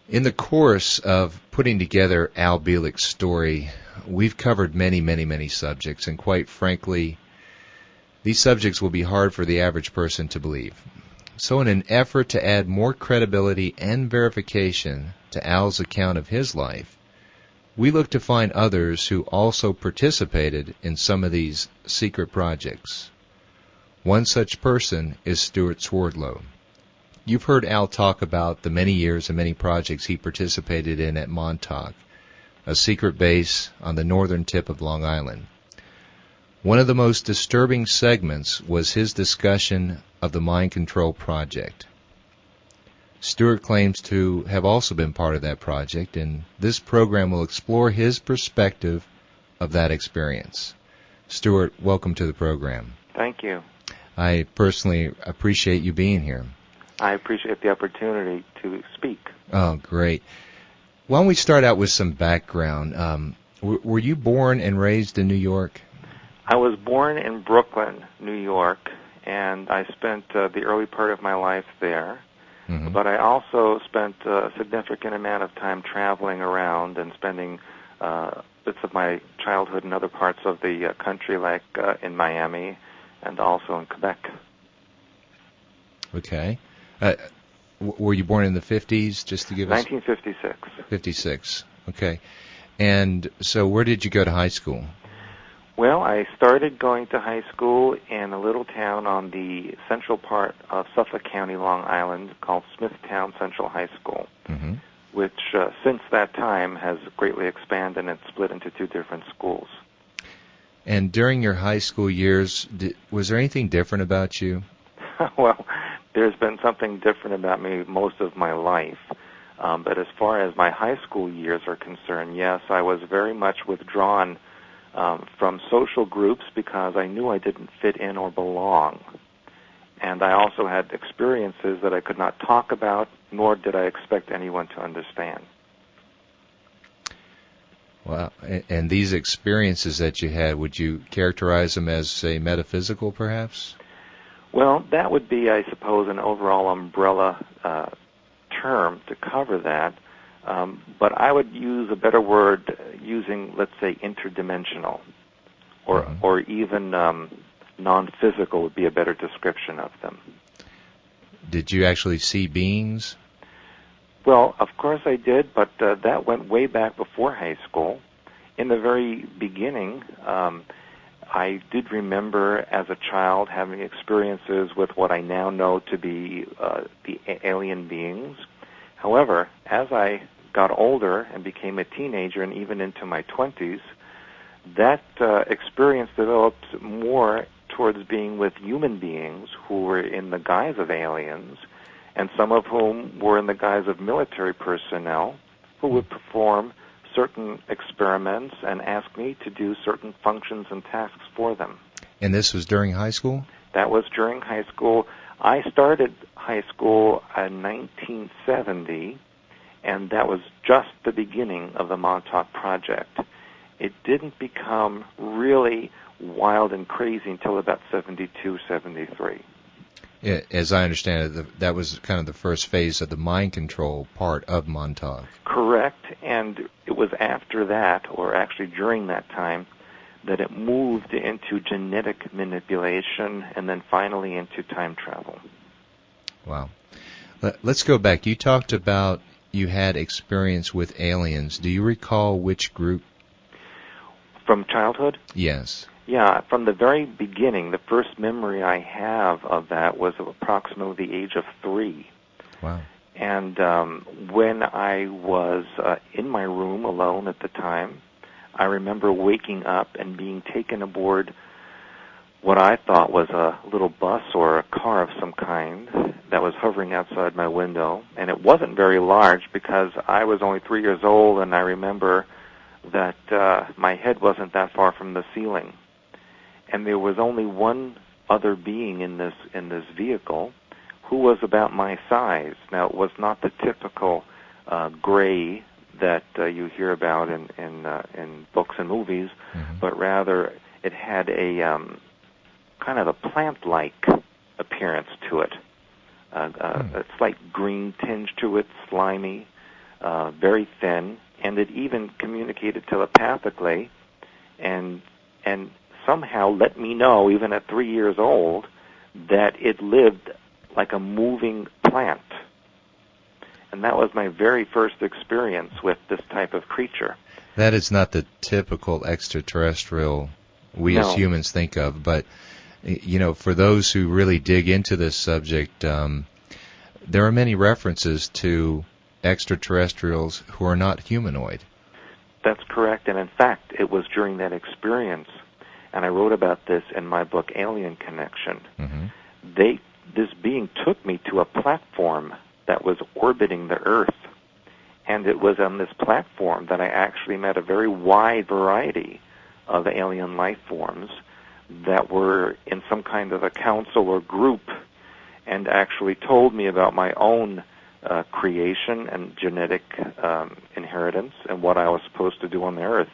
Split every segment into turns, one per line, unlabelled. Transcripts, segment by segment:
In the course of putting together Al Bielik's story, we've covered many subjects, and quite frankly, these subjects will be hard for the average person to believe. So in an effort to add more credibility and verification to Al's account of his life, we look to find others who also participated in some of these secret projects. One such person is Stuart Swerdlow. You've heard Al talk about the many years and many projects he participated in at Montauk, a secret base on the northern tip of Long Island. One of the most disturbing segments was his discussion of the mind control project. Stuart claims to have also been part of that project, and this program will explore his perspective of that experience. Stuart, welcome to the program.
Thank you.
I personally appreciate you being here.
I appreciate the opportunity to speak.
Oh, great. Why don't we start out with some background? Were you born and raised in New York?
I was born in Brooklyn, New York, and I spent the early part of my life there. Mm-hmm. But I also spent a significant amount of time traveling around and spending bits of my childhood in other parts of the country, like in Miami and also in Quebec.
Okay. Were you born in the 50s, just to give us...
1956.
56, okay. And so where did you go to high school?
Well, I started going to high school in a little town on the central part of Suffolk County, Long Island, called Smithtown Central High School, mm-hmm. which since that time has greatly expanded and split into two different schools.
And during your high school years, was there anything different about you?
Well, there's been something different about me most of my life. But as far as my high school years are concerned, yes, I was very much withdrawn from social groups because I knew I didn't fit in or belong. And I also had experiences that I could not talk about, nor did I expect anyone to understand.
Wow. And these experiences that you had, would you characterize them as, say, metaphysical, perhaps?
Well, that would be, I suppose, an overall umbrella term to cover that. But I would use a better word using, let's say, interdimensional, or mm-hmm. or even non-physical would be a better description of them.
Did you actually see beings?
Well, of course I did, but that went way back before high school. In the very beginning, I did remember as a child having experiences with what I now know to be the alien beings. However, as I got older and became a teenager and even into my 20s, that experience developed more towards being with human beings who were in the guise of aliens, and some of whom were in the guise of military personnel who would perform certain experiments and ask me to do certain functions and tasks for them.
And this was during high school?
That was during high school. I started high school in 1970, and that was just the beginning of the Montauk Project. It didn't become really wild and crazy until about 72, 73.
As I understand it, that was kind of the first phase of the mind control part of Montauk.
Correct, and it was after that, or actually during that time, that it moved into genetic manipulation and then finally into time travel.
Wow. Let's go back. You talked about you had experience with aliens. Do you recall which group?
From childhood?
Yes.
Yeah, from the very beginning, the first memory I have of that was of approximately the age of 3.
Wow.
And when I was in my room alone at the time, I remember waking up and being taken aboard what I thought was a little bus or a car of some kind that was hovering outside my window. And it wasn't very large because I was only 3 years old, and I remember that my head wasn't that far from the ceiling. And there was only one other being in this vehicle who was about my size. Now, it was not the typical gray that you hear about in books and movies, mm-hmm. but rather it had a kind of a plant-like appearance to it, a slight green tinge to it, slimy, very thin, and it even communicated telepathically, and somehow let me know, even at 3 years old, that it lived like a moving plant. And that was my very first experience with this type of creature.
That is not the typical extraterrestrial we as humans think of, but for those who really dig into this subject, there are many references to extraterrestrials who are not humanoid.
That's correct, and in fact, it was during that experience, and I wrote about this in my book, Alien Connection.
Mm-hmm.
This being took me to a platform that was orbiting the Earth, and it was on this platform that I actually met a very wide variety of alien life forms that were in some kind of a council or group, and actually told me about my own creation and genetic inheritance and what I was supposed to do on the Earth.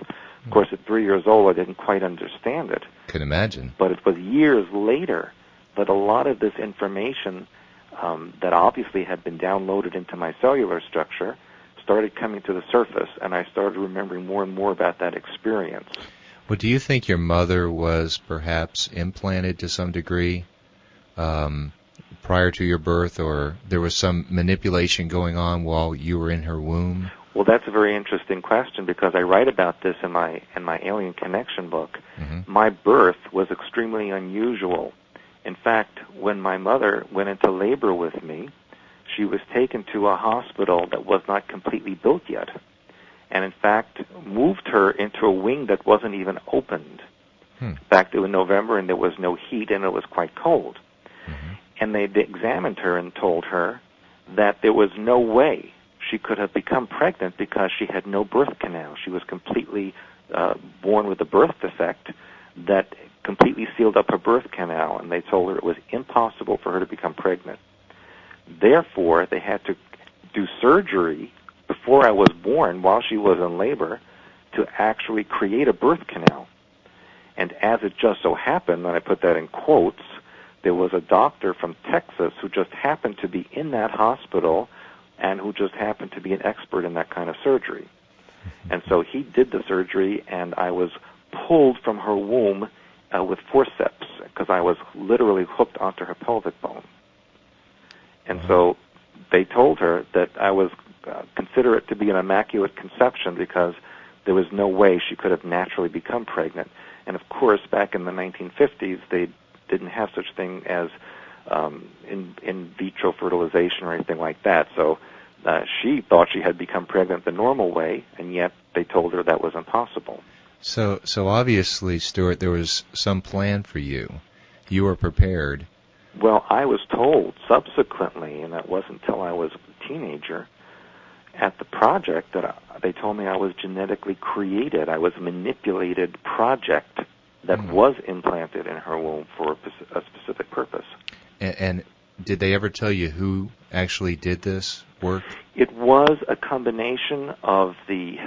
Of course, at 3 years old, I didn't quite understand it.
Can imagine.
But it was years later that a lot of this information that obviously had been downloaded into my cellular structure started coming to the surface, and I started remembering more and more about that experience.
Well, do you think your mother was perhaps implanted to some degree prior to your birth, or there was some manipulation going on while you were in her womb?
Well, that's a very interesting question, because I write about this in my Alien Connection book.
Mm-hmm.
My birth was extremely unusual. In fact, when my mother went into labor with me, she was taken to a hospital that was not completely built yet, and in fact moved her into a wing that wasn't even opened. In fact, it was November and there was no heat and it was quite cold.
Mm-hmm.
And they examined her and told her that there was no way she could have become pregnant because she had no birth canal. She was completely born with a birth defect that completely sealed up her birth canal, and they told her it was impossible for her to become pregnant. Therefore, they had to do surgery before I was born, while she was in labor, to actually create a birth canal. And as it just so happened, and I put that in quotes, there was a doctor from Texas who just happened to be in that hospital and who just happened to be an expert in that kind of surgery. And so he did the surgery, and I was pulled from her womb with forceps, because I was literally hooked onto her pelvic bone. And so they told her that I was consider it to be an immaculate conception, because there was no way she could have naturally become pregnant. And of course, back in the 1950s, they didn't have such thing as in vitro fertilization or anything like that. So she thought she had become pregnant the normal way, and yet they told her that was impossible.
So obviously, Stuart, there was some plan for you. You were prepared.
Well, I was told subsequently, and that wasn't until I was a teenager, at the project that they told me I was genetically created. I was a manipulated project that was implanted in her womb for a specific purpose.
And did they ever tell you who actually did this work?
It was a combination of the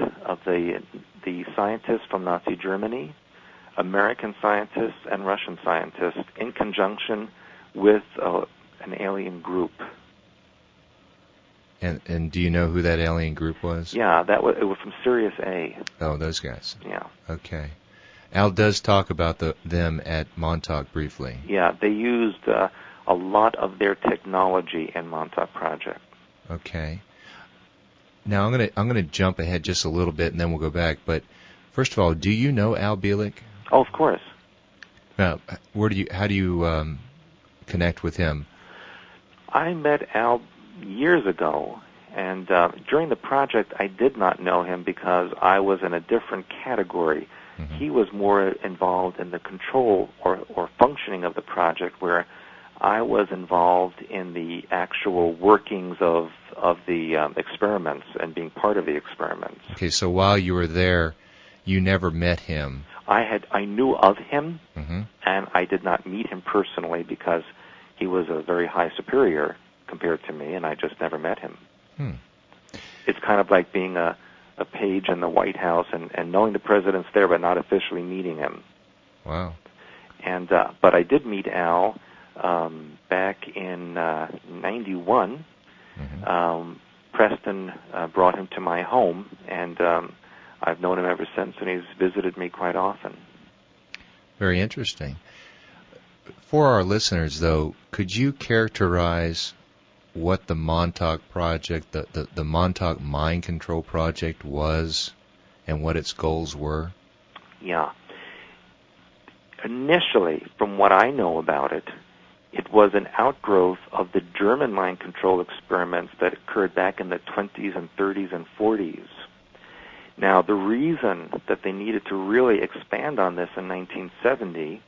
scientists from Nazi Germany, American scientists, and Russian scientists, in conjunction with an alien group.
And do you know who that alien group was?
Yeah, it was from Sirius A.
Oh, those guys.
Yeah.
Okay. Al does talk about them at Montauk briefly.
Yeah, they used a lot of their technology in Montauk Project.
Okay. Now I'm gonna jump ahead just a little bit, and then we'll go back. But first of all, do you know Al Bielek?
Oh, of course.
Now, how do you connect with him?
I met Al years ago, and during the project I did not know him because I was in a different category. Mm-hmm. He was more involved in the control or functioning of the project, where I was involved in the actual workings of the experiments and being part of the experiments.
Okay, so while you were there, you never met him.
I knew of him,
mm-hmm.
and I did not meet him personally because he was a very high superior compared to me, and I just never met him. It's kind of like being a page in the White House and knowing the president's there but not officially meeting him.
Wow.
And but I did meet Al back in 91.
Mm-hmm.
Preston brought him to my home, and I've known him ever since, and he's visited me quite often.
Very interesting. For our listeners, though, could you characterize what the Montauk project, the Montauk Mind Control Project was, and what its goals were?
Yeah. Initially, from what I know about it, it was an outgrowth of the German mind control experiments that occurred back in the 20s and 30s and 40s. Now, the reason that they needed to really expand on this in 1970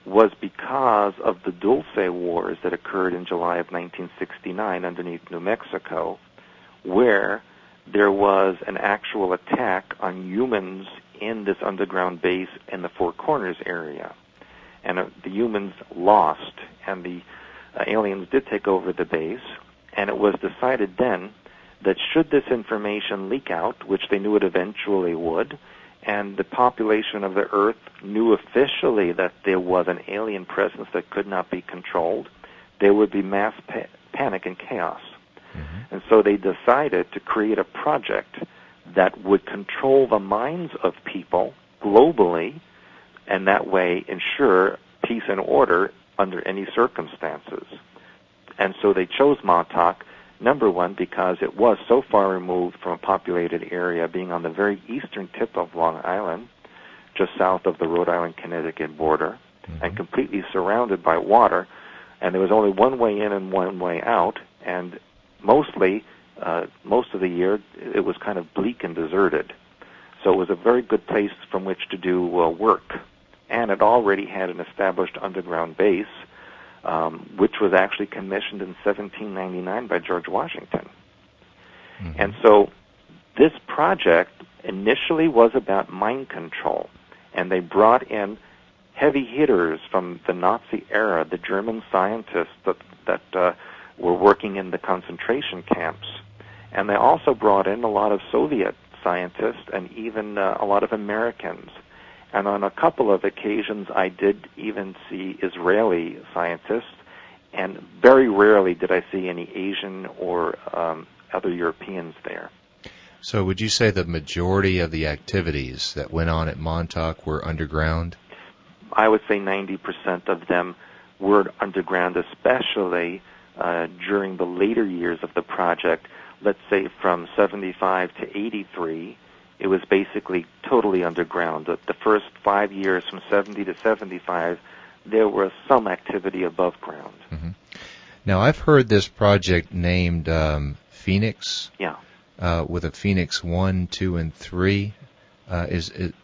was because of the Dulce Wars that occurred in July of 1969 underneath New Mexico, where there was an actual attack on humans in this underground base in the Four Corners area. And the humans lost, and the aliens did take over the base, and it was decided then that should this information leak out, which they knew it eventually would, and the population of the Earth knew officially that there was an alien presence that could not be controlled, there would be mass panic and chaos. Mm-hmm. And so they decided to create a project that would control the minds of people globally, and that way ensure peace and order under any circumstances. And so they chose Montauk, number one, because it was so far removed from a populated area, being on the very eastern tip of Long Island, just south of the Rhode Island-Connecticut border, mm-hmm. and completely surrounded by water. And there was only one way in and one way out, and most of the year it was kind of bleak and deserted. So it was a very good place from which to do work. And it already had an established underground base, which was actually commissioned in 1799 by George Washington. Mm-hmm. And so this project initially was about mind control, and they brought in heavy hitters from the Nazi era, the German scientists that were working in the concentration camps. And they also brought in a lot of Soviet scientists and even a lot of Americans. And on a couple of occasions, I did even see Israeli scientists, and very rarely did I see any Asian or other Europeans there.
So would you say the majority of the activities that went on at Montauk were underground?
I would say 90% of them were underground, especially during the later years of the project. Let's say from 75 to 83, it was basically totally underground. The first 5 years, from 70 to 75, there was some activity above ground.
Mm-hmm. Now, I've heard this project named Phoenix.
Yeah.
With a Phoenix 1, 2, and 3. Is it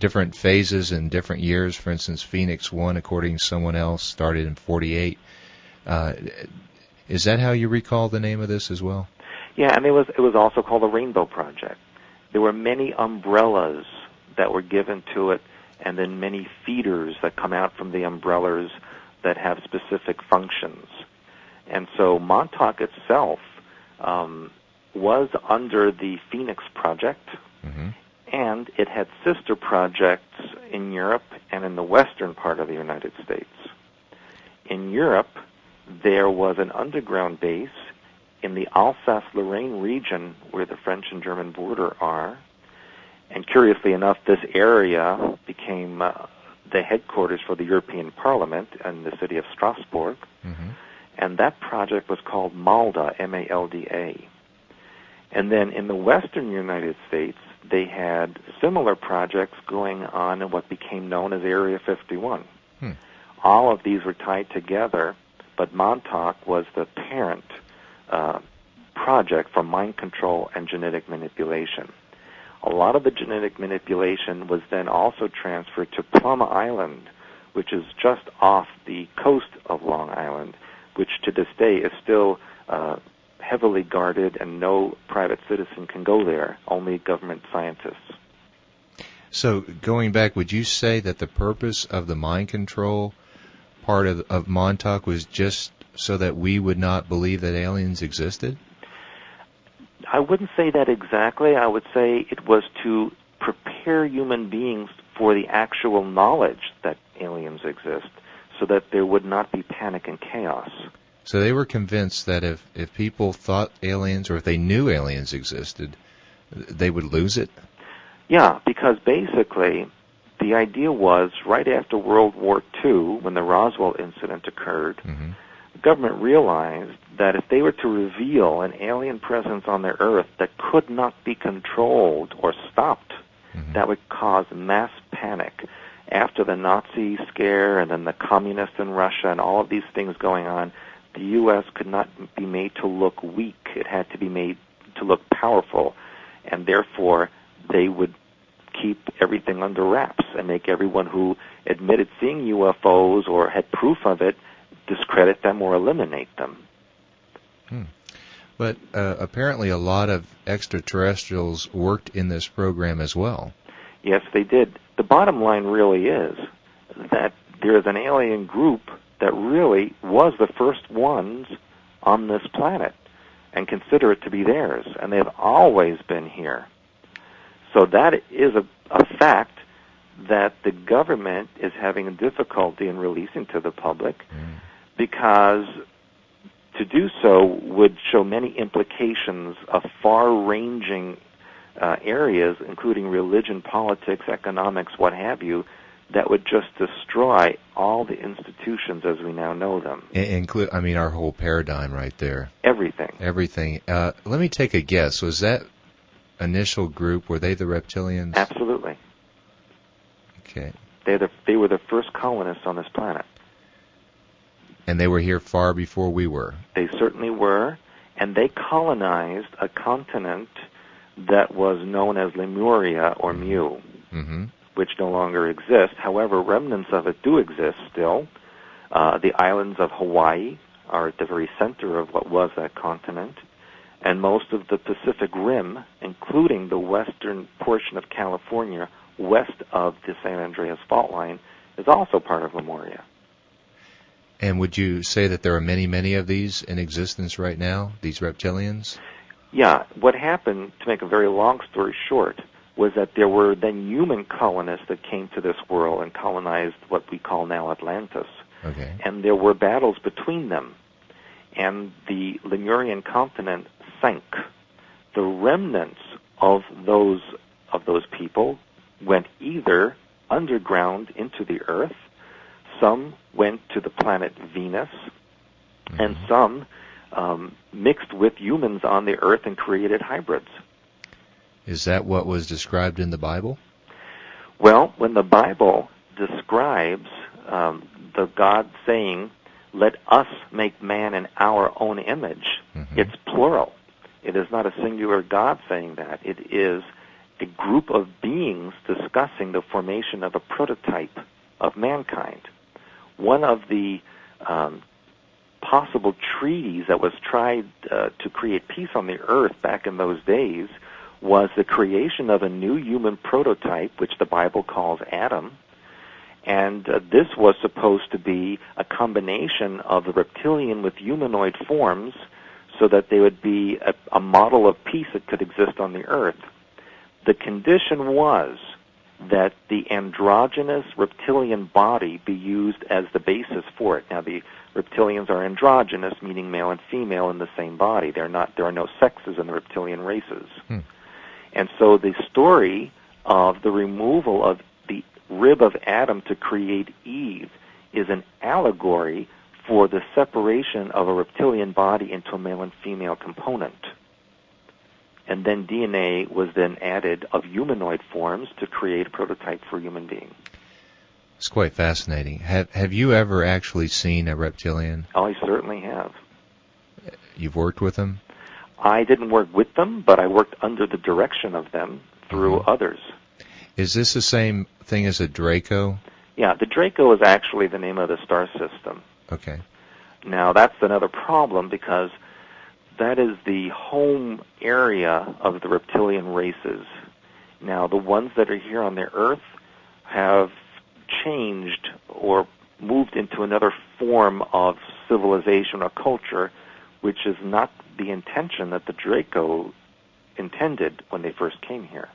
different phases in different years? For instance, Phoenix 1, according to someone else, started in 48. Is that how you recall the name of this as well?
Yeah, and it was also called the Rainbow Project. There were many umbrellas that were given to it, and then many feeders that come out from the umbrellas that have specific functions. And so Montauk itself was under the Phoenix Project, mm-hmm. and it had sister projects in Europe and in the western part of the United States. In Europe, there was an underground base in the Alsace-Lorraine region where the French and German border are. And curiously enough, this area became the headquarters for the European Parliament in the city of Strasbourg. Mm-hmm. And that project was called MALDA, M-A-L-D-A. And then in the western United States, they had similar projects going on in what became known as Area 51. All of these were tied together, but Montauk was the parent project for mind control and genetic manipulation. A lot of the genetic manipulation was then also transferred to Plum Island, which is just off the coast of Long Island, which to this day is still heavily guarded, and no private citizen can go there, only government scientists.
So going back, would you say that the purpose of the mind control part of Montauk was just so that we would not believe that aliens existed?
I wouldn't say that exactly. I would say it was to prepare human beings for the actual knowledge that aliens exist, so that there would not be panic and chaos.
So they were convinced that if people thought aliens, or if they knew aliens existed, they would lose it?
Yeah, because basically the idea was right after World War II, when the Roswell incident occurred, the government realized that if they were to reveal an alien presence on the Earth that could not be controlled or stopped, that would cause mass panic. After the Nazi scare and then the communists in Russia and all of these things going on, the U.S. could not be made to look weak. It had to be made to look powerful, and therefore they would keep everything under wraps and make everyone who admitted seeing UFOs or had proof of it discredit them or eliminate them.
But apparently a lot of extraterrestrials worked in this program as well.
Yes, they did. The bottom line really is that there is an alien group that really was the first ones on this planet and consider it to be theirs, and they've always been here. So that is a fact that the government is having a difficulty in releasing to the public, because to do so would show many implications of far-ranging areas, including religion, politics, economics, what have you, that would just destroy all the institutions as we now know them.
Our whole paradigm right there.
Everything.
Let me take a guess. Was that initial group, were they the Reptilians?
Absolutely.
Okay.
They were the first colonists on this planet.
And they were here far before we were.
They certainly were, and they colonized a continent that was known as Lemuria or Mu, which no longer exists. However, remnants of it do exist still. The islands of Hawaii are at the very center of what was that continent, and most of the Pacific Rim, including the western portion of California west of the San Andreas Fault Line, is also part of Lemuria.
And would you say that there are many, many of these in existence right now, these reptilians?
Yeah. What happened, to make a very long story short, was that there were then human colonists that came to this world and colonized what we call now Atlantis.
Okay.
And there were battles between them. And the Lemurian continent sank. The remnants of those people went either underground into the earth, some went to the planet Venus, and some mixed with humans on the earth and created hybrids.
Is that what was described in the Bible?
Well, when the Bible describes the God saying, "Let us make man in our own image," it's plural. It is not a singular God saying that. It is a group of beings discussing the formation of a prototype of mankind. One of the possible treaties that was tried to create peace on the earth back in those days was the creation of a new human prototype, which the Bible calls Adam. And this was supposed to be a combination of the reptilian with humanoid forms so that they would be a model of peace that could exist on the earth. The condition was that the androgynous reptilian body be used as the basis for it. Now, the reptilians are androgynous, meaning male and female in the same body. There are no sexes in the reptilian races. And so the story of the removal of the rib of Adam to create Eve is an allegory for the separation of a reptilian body into a male and female component. And then DNA was then added of humanoid forms to create a prototype for a human being.
It's quite fascinating. Have you ever actually seen a reptilian?
Oh, I certainly have.
You've worked with them?
I didn't work with them, but I worked under the direction of them through others.
Is this the same thing as a Draco?
Yeah, the Draco is actually the name of the star system.
Okay.
Now, that's another problem because that is the home area of the reptilian races. Now, the ones that are here on the Earth have changed or moved into another form of civilization or culture, which is not the intention that the Draco intended when they first came here.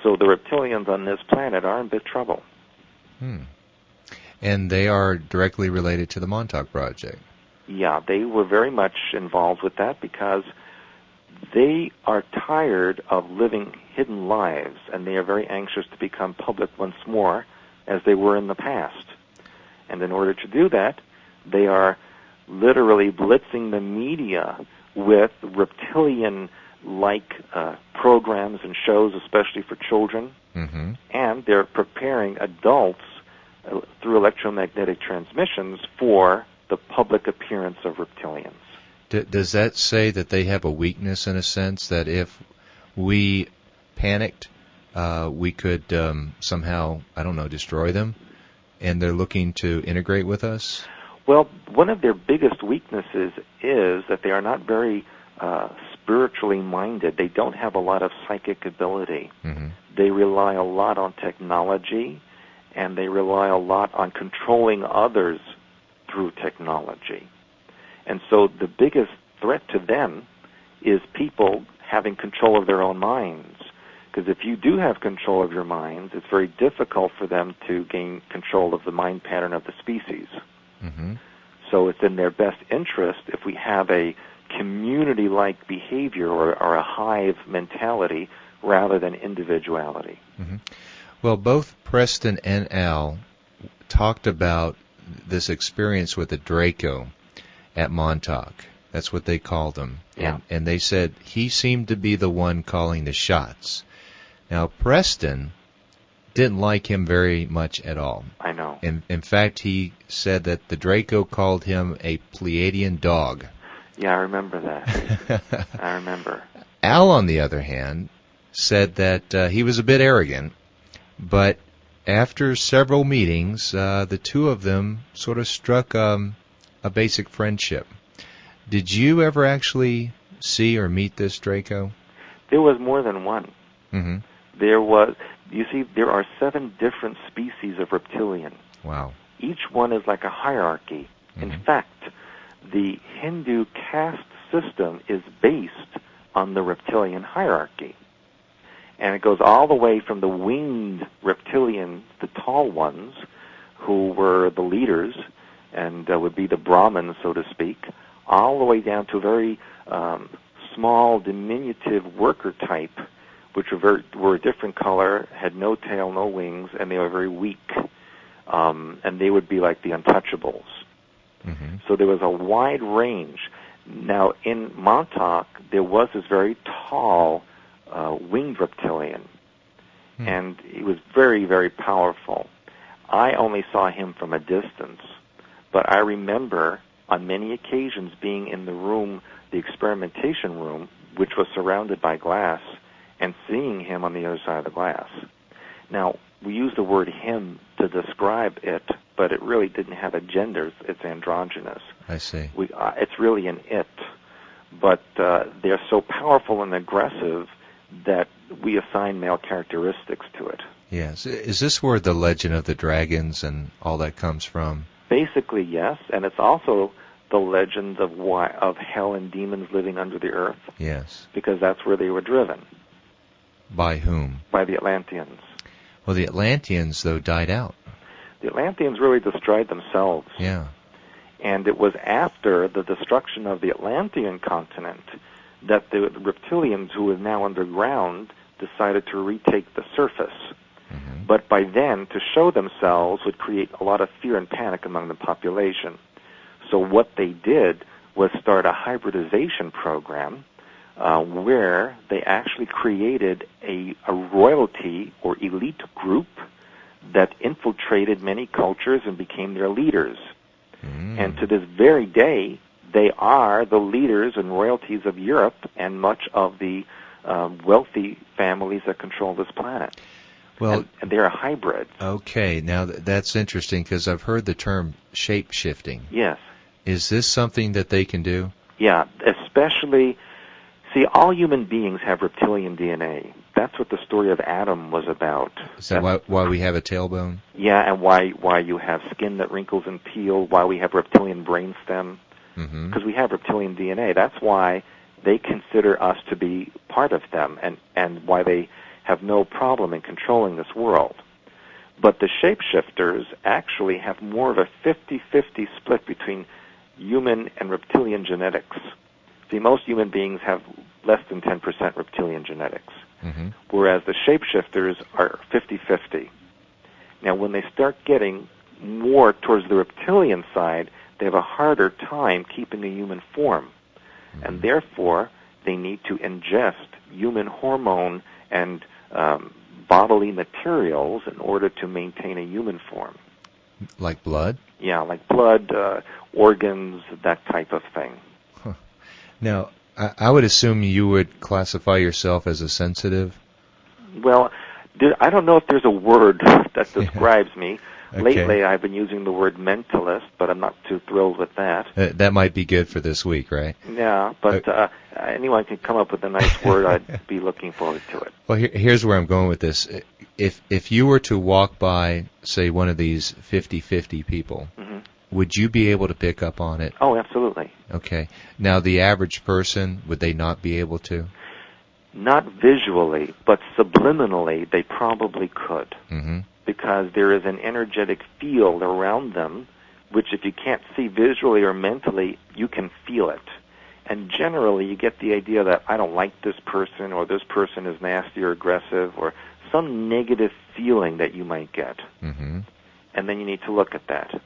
So the reptilians on this planet are in big trouble.
And they are directly related to the Montauk Project.
Yeah, they were very much involved with that because they are tired of living hidden lives, and they are very anxious to become public once more as they were in the past. And in order to do that, they are literally blitzing the media with reptilian-like programs and shows, especially for children.
Mm-hmm.
And they're preparing adults through electromagnetic transmissions for the public appearance of reptilians.
Does that say that they have a weakness in a sense, that if we panicked, we could somehow, I don't know, destroy them, and they're looking to integrate with us?
Well, one of their biggest weaknesses is that they are not very spiritually minded. They don't have a lot of psychic ability.
Mm-hmm.
They rely a lot on technology, and they rely a lot on controlling others through technology. And so the biggest threat to them is people having control of their own minds. Because if you do have control of your minds, it's very difficult for them to gain control of the mind pattern of the species.
Mm-hmm.
So it's in their best interest if we have a community-like behavior or a hive mentality rather than individuality.
Mm-hmm. Well, both Preston and Al talked about this experience with the Draco at Montauk. That's what they called him.
Yeah.
And they said he seemed to be the one calling the shots. Now, Preston didn't like him very much at all.
I know.
In fact, he said that the Draco called him a Pleiadian dog.
Yeah, I remember that. I remember.
Al, on the other hand, said that he was a bit arrogant, but after several meetings, the two of them sort of struck a basic friendship. Did you ever actually see or meet this Draco?
There was more than one.
Mm-hmm.
You see, there are 7 different species of reptilian.
Wow.
Each one is like a hierarchy.
Mm-hmm.
In fact, the Hindu caste system is based on the reptilian hierarchy. And it goes all the way from the winged reptilians, the tall ones, who were the leaders and would be the Brahmins, so to speak, all the way down to a very small, diminutive worker type, which were a different color, had no tail, no wings, and they were very weak. And they would be like the untouchables.
Mm-hmm.
So there was a wide range. Now, in Montauk, there was this very tall winged reptilian, and he was very, very powerful. I only saw him from a distance, but I remember on many occasions being in the room, the experimentation room, which was surrounded by glass, and seeing him on the other side of the glass. Now, we use the word him to describe it, but it really didn't have a gender. It's androgynous.
I see.
It's really an it. But they're so powerful and aggressive that we assign male characteristics to it.
Yes. Is this where the legend of the dragons and all that comes from?
Basically, yes, and it's also the legend of hell and demons living under the earth.
Yes.
Because that's where they were driven.
By whom?
By the Atlanteans.
Well, the Atlanteans, though, died out.
The Atlanteans really destroyed themselves.
Yeah.
And it was after the destruction of the Atlantean continent that the reptilians, who were now underground, decided to retake the surface.
Mm-hmm.
But by then, to show themselves would create a lot of fear and panic among the population. So what they did was start a hybridization program where they actually created a royalty or elite group that infiltrated many cultures and became their leaders. And to this very day, they are the leaders and royalties of Europe and much of the wealthy families that control this planet.
Well,
and they're a hybrid.
Okay, now that's interesting because I've heard the term shape-shifting.
Yes.
Is this something that they can do?
Yeah, especially, see, all human beings have reptilian DNA. That's what the story of Adam was about.
Is that why we have a tailbone?
Yeah, and why you have skin that wrinkles and peel, why we have reptilian brainstem, because we have reptilian DNA. That's why they consider us to be part of them, and why they have no problem in controlling this world. But the shapeshifters actually have more of a 50-50 split between human and reptilian genetics. See, most human beings have less than 10% reptilian genetics, whereas the shapeshifters are 50-50. Now, when they start getting more towards the reptilian side, they have a harder time keeping a human form, and therefore they need to ingest human hormone and bodily materials in order to maintain a human form.
Like blood?
Yeah, like blood, organs, that type of thing.
Huh. Now, I would assume you would classify yourself as a sensitive?
Well, I don't know if there's a word that describes me.
Okay.
Lately, I've been using the word mentalist, but I'm not too thrilled with that.
That might be good for this week, right?
Yeah, but anyone can come up with a nice word. I'd be looking forward to it.
Well, here's where I'm going with this. If you were to walk by, say, one of these 50-50 people, would you be able to pick up on it?
Oh, absolutely.
Okay. Now, the average person, would they not be able to?
Not visually, but subliminally, they probably could. Because there is an energetic field around them, which if you can't see visually or mentally, you can feel it. And generally, you get the idea that I don't like this person, or this person is nasty or aggressive, or some negative feeling that you might get. And then you need to look at that.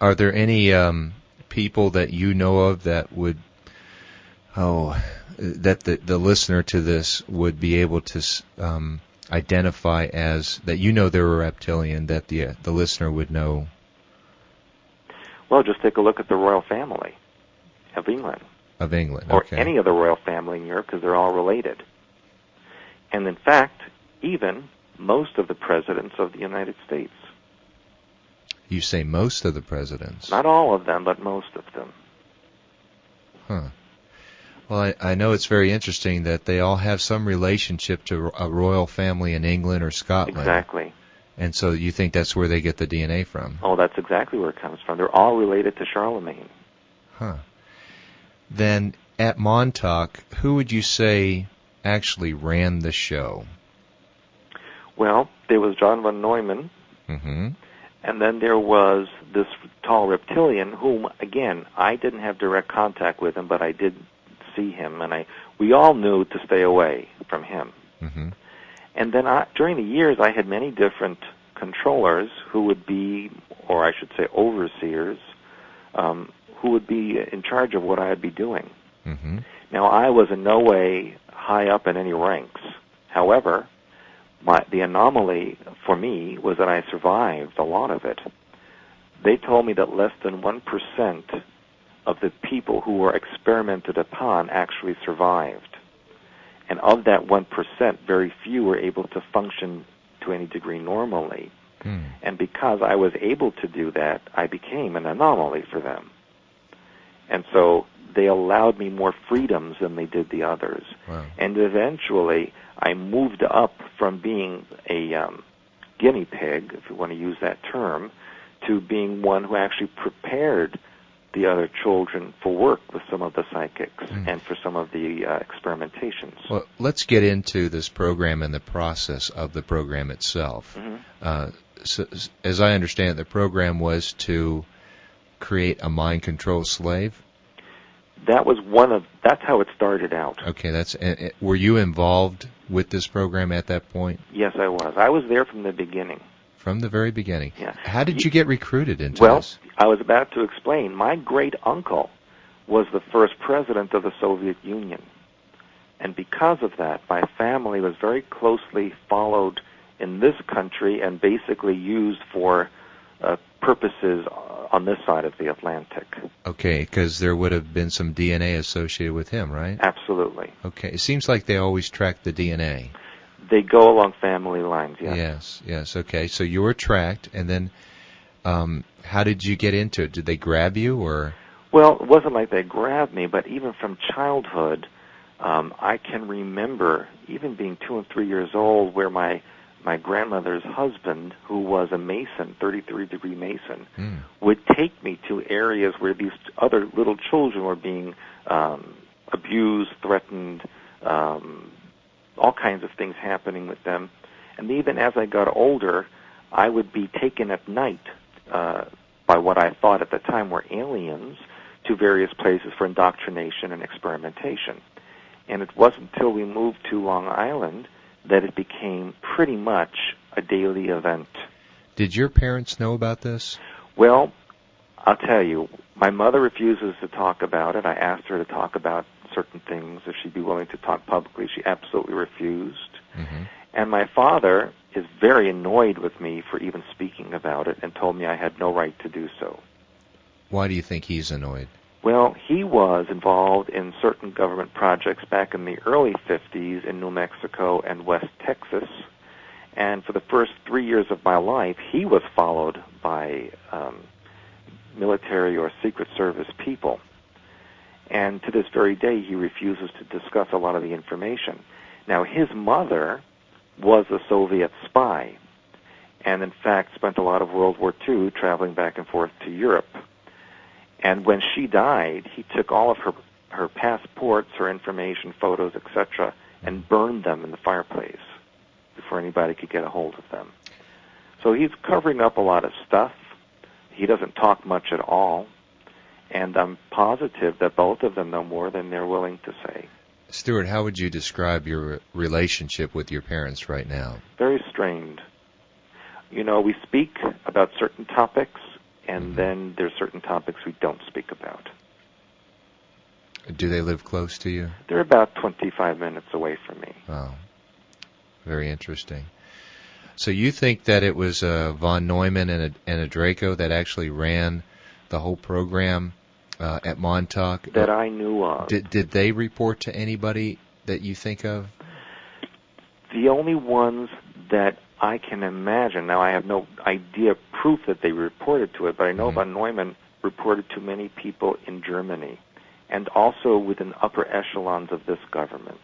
Are there any people that you know of that would, that the listener to this would be able to identify as, that you know they're a reptilian, that the listener would know?
Well, just take a look at the royal family of England.
Of England,
or
okay.
any of the royal family in Europe, because they're all related. And in fact, even most of the presidents of the United States.
You say most of the presidents?
Not all of them, but most of them.
Huh. Well, I know it's very interesting that they all have some relationship to a royal family in England or Scotland.
Exactly.
And so you think that's where they get the DNA from?
Oh, that's exactly where it comes from. They're all related to Charlemagne.
Huh. Then at Montauk, who would you say actually ran the show?
Well, there was John von Neumann. And then there was this tall reptilian, whom, again, I didn't have direct contact with him, but I did see him, and we all knew to stay away from him. And then during the years, I had many different controllers who would be, or I should say overseers, who would be in charge of what I would be doing. Now, I was in no way high up in any ranks. However, the anomaly for me was that I survived a lot of it. They told me that less than 1% of the people who were experimented upon actually survived. And of that 1%, very few were able to function to any degree normally. And because I was able to do that, I became an anomaly for them. And so they allowed me more freedoms than they did the others.
Wow.
And eventually, I moved up from being a guinea pig, if you want to use that term, to being one who actually prepared the other children for work with some of the psychics and for some of the experimentations.
Well, let's get into this program and the process of the program itself. So, as I understand it, the program was to create a mind control slave?
That's how it started out.
Okay, were you involved with this program at that point?
Yes, I was. I was there from the beginning.
From the very beginning?
Yeah.
How did you get recruited into this?
Well, I was about to explain. My great-uncle was the first president of the Soviet Union. And because of that, my family was very closely followed in this country and basically used for purposes on this side of the Atlantic.
Okay, because there would have been some DNA associated with him, right?
Absolutely.
Okay, it seems like they always track the DNA.
They go along family lines, yes.
Yes, okay. So you were tracked, and then how did you get into it? Did they grab you, or?
Well, it wasn't like they grabbed me, but even from childhood, I can remember even being 2 and 3 years old where my grandmother's husband, who was a Mason, 33-degree Mason, would take me to areas where these other little children were being abused, threatened, all kinds of things happening with them. And even as I got older, I would be taken at night by by what I thought at the time were aliens to various places for indoctrination and experimentation. And it wasn't until we moved to Long Island that it became pretty much a daily event.
Did your parents know about this?
Well, I'll tell you, my mother refuses to talk about it. I asked her to talk about certain things, if she'd be willing to talk publicly. She absolutely refused.
Mm-hmm.
And my father is very annoyed with me for even speaking about it and told me I had no right to do so.
Why do you think he's annoyed?
Well, he was involved in certain government projects back in the early 50s in New Mexico and West Texas. And for the first 3 years of my life, he was followed by military or Secret Service people. And to this very day, he refuses to discuss a lot of the information. Now, his mother was a Soviet spy, and in fact spent a lot of World War II traveling back and forth to Europe. And when she died, he took all of her passports, her information, photos, etc., and burned them in the fireplace before anybody could get a hold of them. So he's covering up a lot of stuff. He doesn't talk much at all. And I'm positive that both of them know more than they're willing to say.
Stuart, how would you describe your relationship with your parents right now?
Very strained. You know, we speak about certain topics, and then there's certain topics we don't speak about.
Do they live close to you?
They're about 25 minutes away from me.
Oh, very interesting. So you think that it was von Neumann and a Draco that actually ran the whole program at Montauk?
That I knew of.
Did they report to anybody that you think of?
The only ones that I can imagine, now I have no idea, proof that they reported to it, but I know von Neumann reported to many people in Germany and also within upper echelons of this government.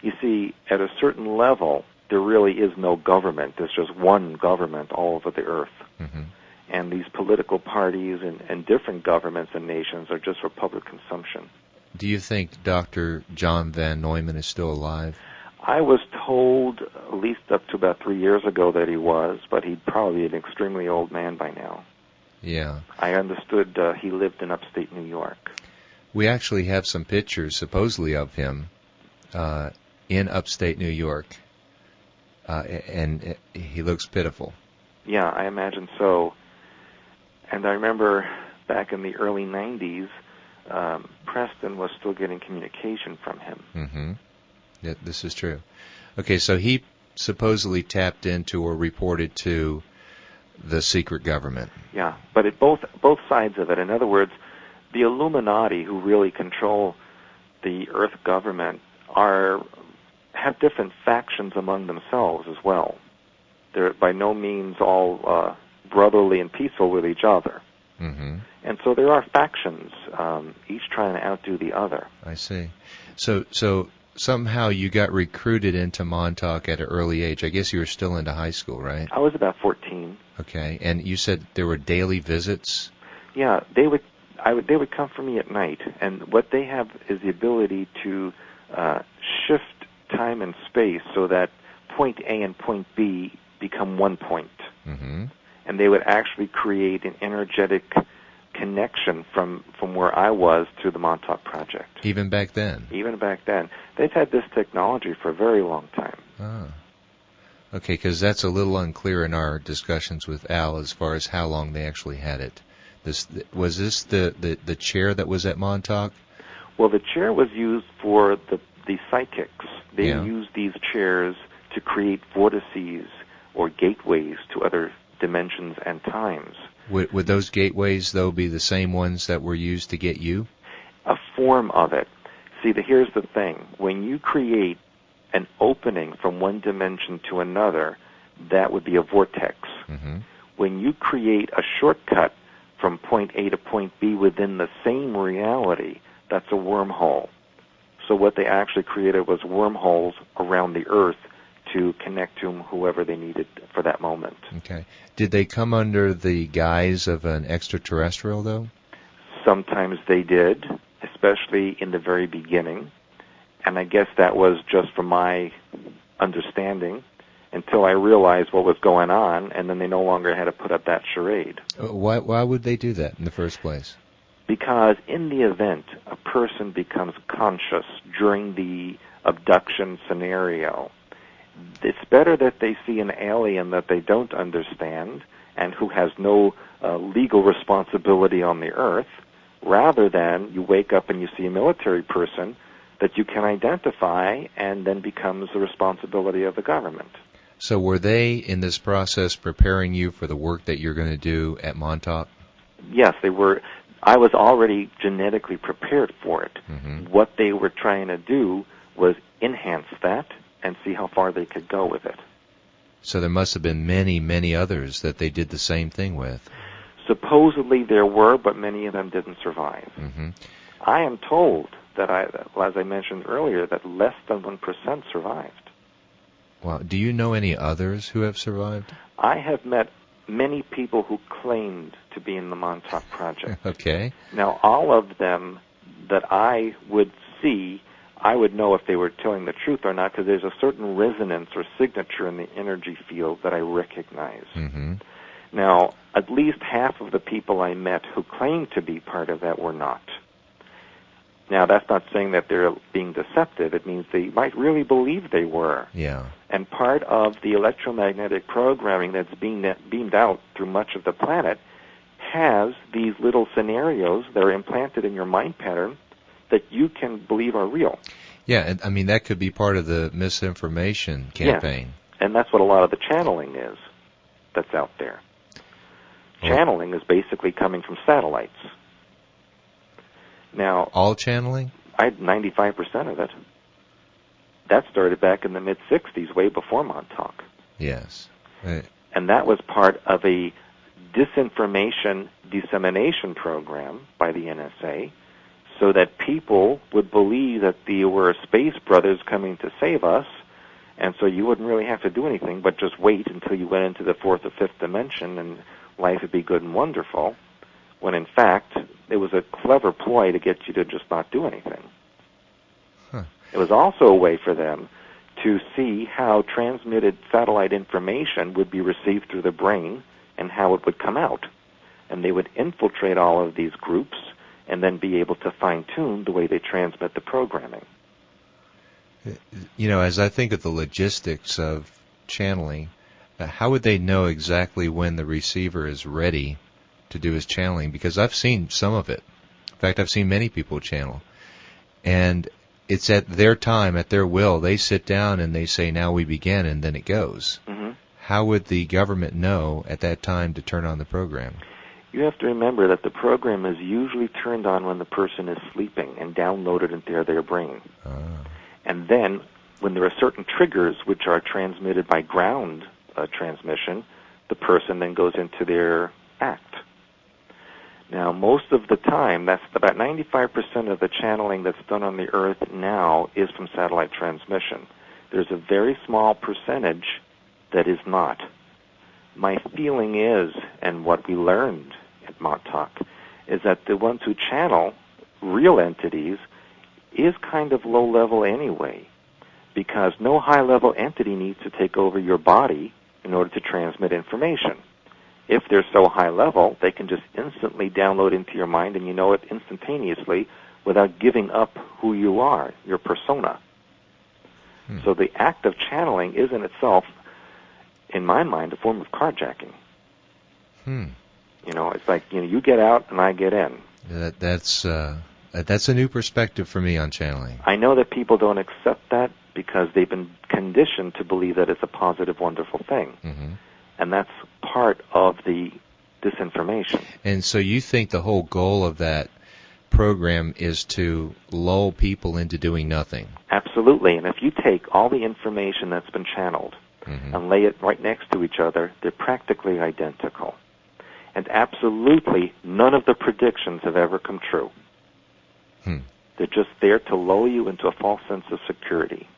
You see, at a certain level, there really is no government. There's just one government all over the earth.
Mm-hmm.
And these political parties and different governments and nations are just for public consumption.
Do you think Dr. John von Neumann is still alive?
I was told at least up to about 3 years ago that he was, but he'd probably be an extremely old man by now.
Yeah.
I understood he lived in upstate New York.
We actually have some pictures, supposedly, of him in upstate New York, and he looks pitiful.
Yeah, I imagine so. And I remember back in the early 90s, Preston was still getting communication from him.
Mm-hmm. Yeah, this is true. Okay, so he supposedly tapped into or reported to the secret government.
Yeah, but at both sides of it. In other words, the Illuminati, who really control the Earth government, have different factions among themselves as well. They're by no means all brotherly and peaceful with each other.
Mm-hmm.
And so there are factions, each trying to outdo the other.
I see. So somehow you got recruited into Montauk at an early age. I guess you were still into high school, right?
I was about 14.
Okay, and you said there were daily visits?
Yeah, they would come for me at night, and what they have is the ability to shift time and space so that point A and point B become one point.
Mm-hmm.
And they would actually create an energetic connection from where I was to the Montauk Project.
Even back then?
Even back then. They've had this technology for a very long time.
Ah. Okay, because that's a little unclear in our discussions with Al as far as how long they actually had it. Was this the chair that was at Montauk?
Well, the chair was used for the psychics. They used these chairs to create vortices or gateways to other dimensions and times.
Would those gateways, though, be the same ones that were used to get you?
A form of it. See, here's the thing. When you create an opening from one dimension to another, that would be a vortex.
Mm-hmm.
When you create a shortcut from point A to point B within the same reality, that's a wormhole. So what they actually created was wormholes around the Earth to connect to whoever they needed for that moment.
Okay. Did they come under the guise of an extraterrestrial, though?
Sometimes they did, especially in the very beginning. And I guess that was just from my understanding. until I realized what was going on, and then they no longer had to put up that charade.
Why would they do that in the first place?
Because in the event a person becomes conscious during the abduction scenario, it's better that they see an alien that they don't understand and who has no legal responsibility on the earth, rather than you wake up and you see a military person that you can identify and then becomes the responsibility of the government.
So were they, in this process, preparing you for the work that you're going to do at Montauk?
Yes, they were. I was already genetically prepared for it.
Mm-hmm.
What they were trying to do was enhance that and see how far they could go with it.
So there must have been many, many others that they did the same thing with.
Supposedly there were, but many of them didn't survive.
Mm-hmm.
I am told that, as I mentioned earlier, that less than 1% survived.
Wow. Do you know any others who have survived?
I have met many people who claimed to be in the Montauk Project.
Okay.
Now, all of them that I would see, I would know if they were telling the truth or not, because there's a certain resonance or signature in the energy field that I recognize.
Mm-hmm.
Now, at least half of the people I met who claimed to be part of that were not. Now, that's not saying that they're being deceptive. It means they might really believe they were.
Yeah.
And part of the electromagnetic programming that's being beamed out through much of the planet has these little scenarios that are implanted in your mind pattern that you can believe are real.
Yeah, and I mean, that could be part of the misinformation campaign.
Yes. And that's what a lot of the channeling is that's out there. Channeling is basically coming from satellites. Now,
all channeling?
95% of it. That started back in the mid-'60s, way before Montauk.
Yes.
And that was part of a disinformation dissemination program by the NSA, so that people would believe that there were space brothers coming to save us, and so you wouldn't really have to do anything but just wait until you went into the fourth or fifth dimension and life would be good and wonderful, when in fact it was a clever ploy to get you to just not do anything.
Huh.
It was also a way for them to see how transmitted satellite information would be received through the brain and how it would come out. And they would infiltrate all of these groups and then be able to fine-tune the way they transmit the programming.
You know, as I think of the logistics of channeling, how would they know exactly when the receiver is ready to do his channeling? Because I've seen some of it. In fact, I've seen many people channel. And it's at their time, at their will. They sit down and they say, now we begin, and then it goes.
Mm-hmm.
How would the government know at that time to turn on the program?
You have to remember that the program is usually turned on when the person is sleeping and downloaded into their brain. And then, when there are certain triggers which are transmitted by ground transmission, the person then goes into their act. Now, most of the time, that's about 95% of the channeling that's done on the Earth now is from satellite transmission. There's a very small percentage that is not. My feeling is, and what we learned at Montauk, is that the ones who channel real entities is kind of low level anyway, because no high level entity needs to take over your body in order to transmit information. If they're so high level, they can just instantly download into your mind and you know it instantaneously without giving up who you are, your persona. So the act of channeling is in itself, in my mind, a form of carjacking. You know, it's like, you get out and I get in.
That's a new perspective for me on channeling.
I know that people don't accept that because they've been conditioned to believe that it's a positive, wonderful thing.
Mm-hmm.
And that's part of the disinformation.
And so you think the whole goal of that program is to lull people into doing nothing?
Absolutely. And if you take all the information that's been channeled and lay it right next to each other, they're practically identical. And absolutely none of the predictions have ever come true. They're just there to lull you into a false sense of security.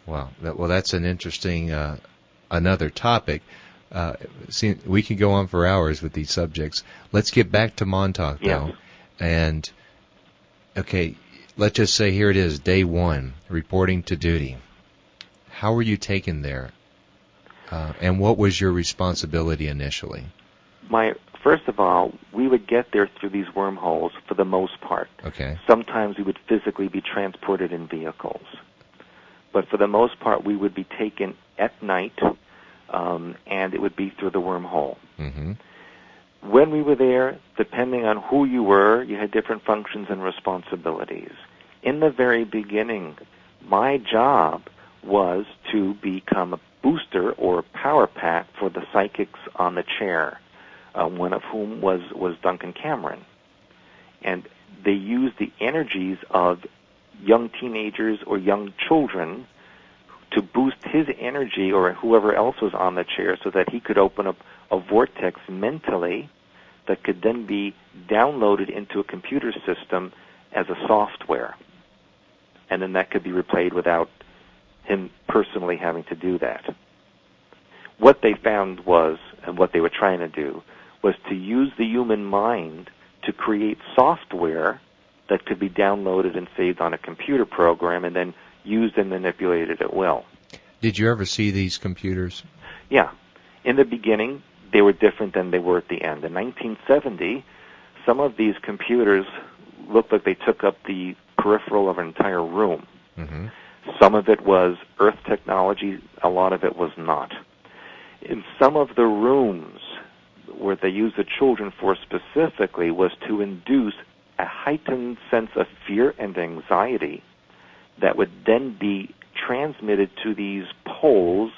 Wow. Well, that's an interesting another topic. We can go on for hours with these subjects. Let's get back to Montauk, though.
Yes.
And, okay, let's just say here it is, day one, reporting to duty. How were you taken there? And what was your responsibility initially?
First of all, we would get there through these wormholes for the most part.
Okay.
Sometimes we would physically be transported in vehicles. But for the most part, we would be taken at night, and it would be through the wormhole.
Mm-hmm.
When we were there, depending on who you were, you had different functions and responsibilities. In the very beginning, my job was to become a booster or power pack for the psychics on the chair, one of whom was Duncan Cameron. And they used the energies of young teenagers or young children to boost his energy or whoever else was on the chair so that he could open up a vortex mentally that could then be downloaded into a computer system as a software. And then that could be replayed without him personally having to do that. What they found was, and what they were trying to do, was to use the human mind to create software that could be downloaded and saved on a computer program and then used and manipulated at will.
Did you ever see these computers?
Yeah. In the beginning, they were different than they were at the end. In 1970, some of these computers looked like they took up the peripheral of an entire room.
Mm-hmm.
Some of it was Earth technology, a lot of it was not. In some of the rooms where they used the children for specifically was to induce a heightened sense of fear and anxiety that would then be transmitted to these poles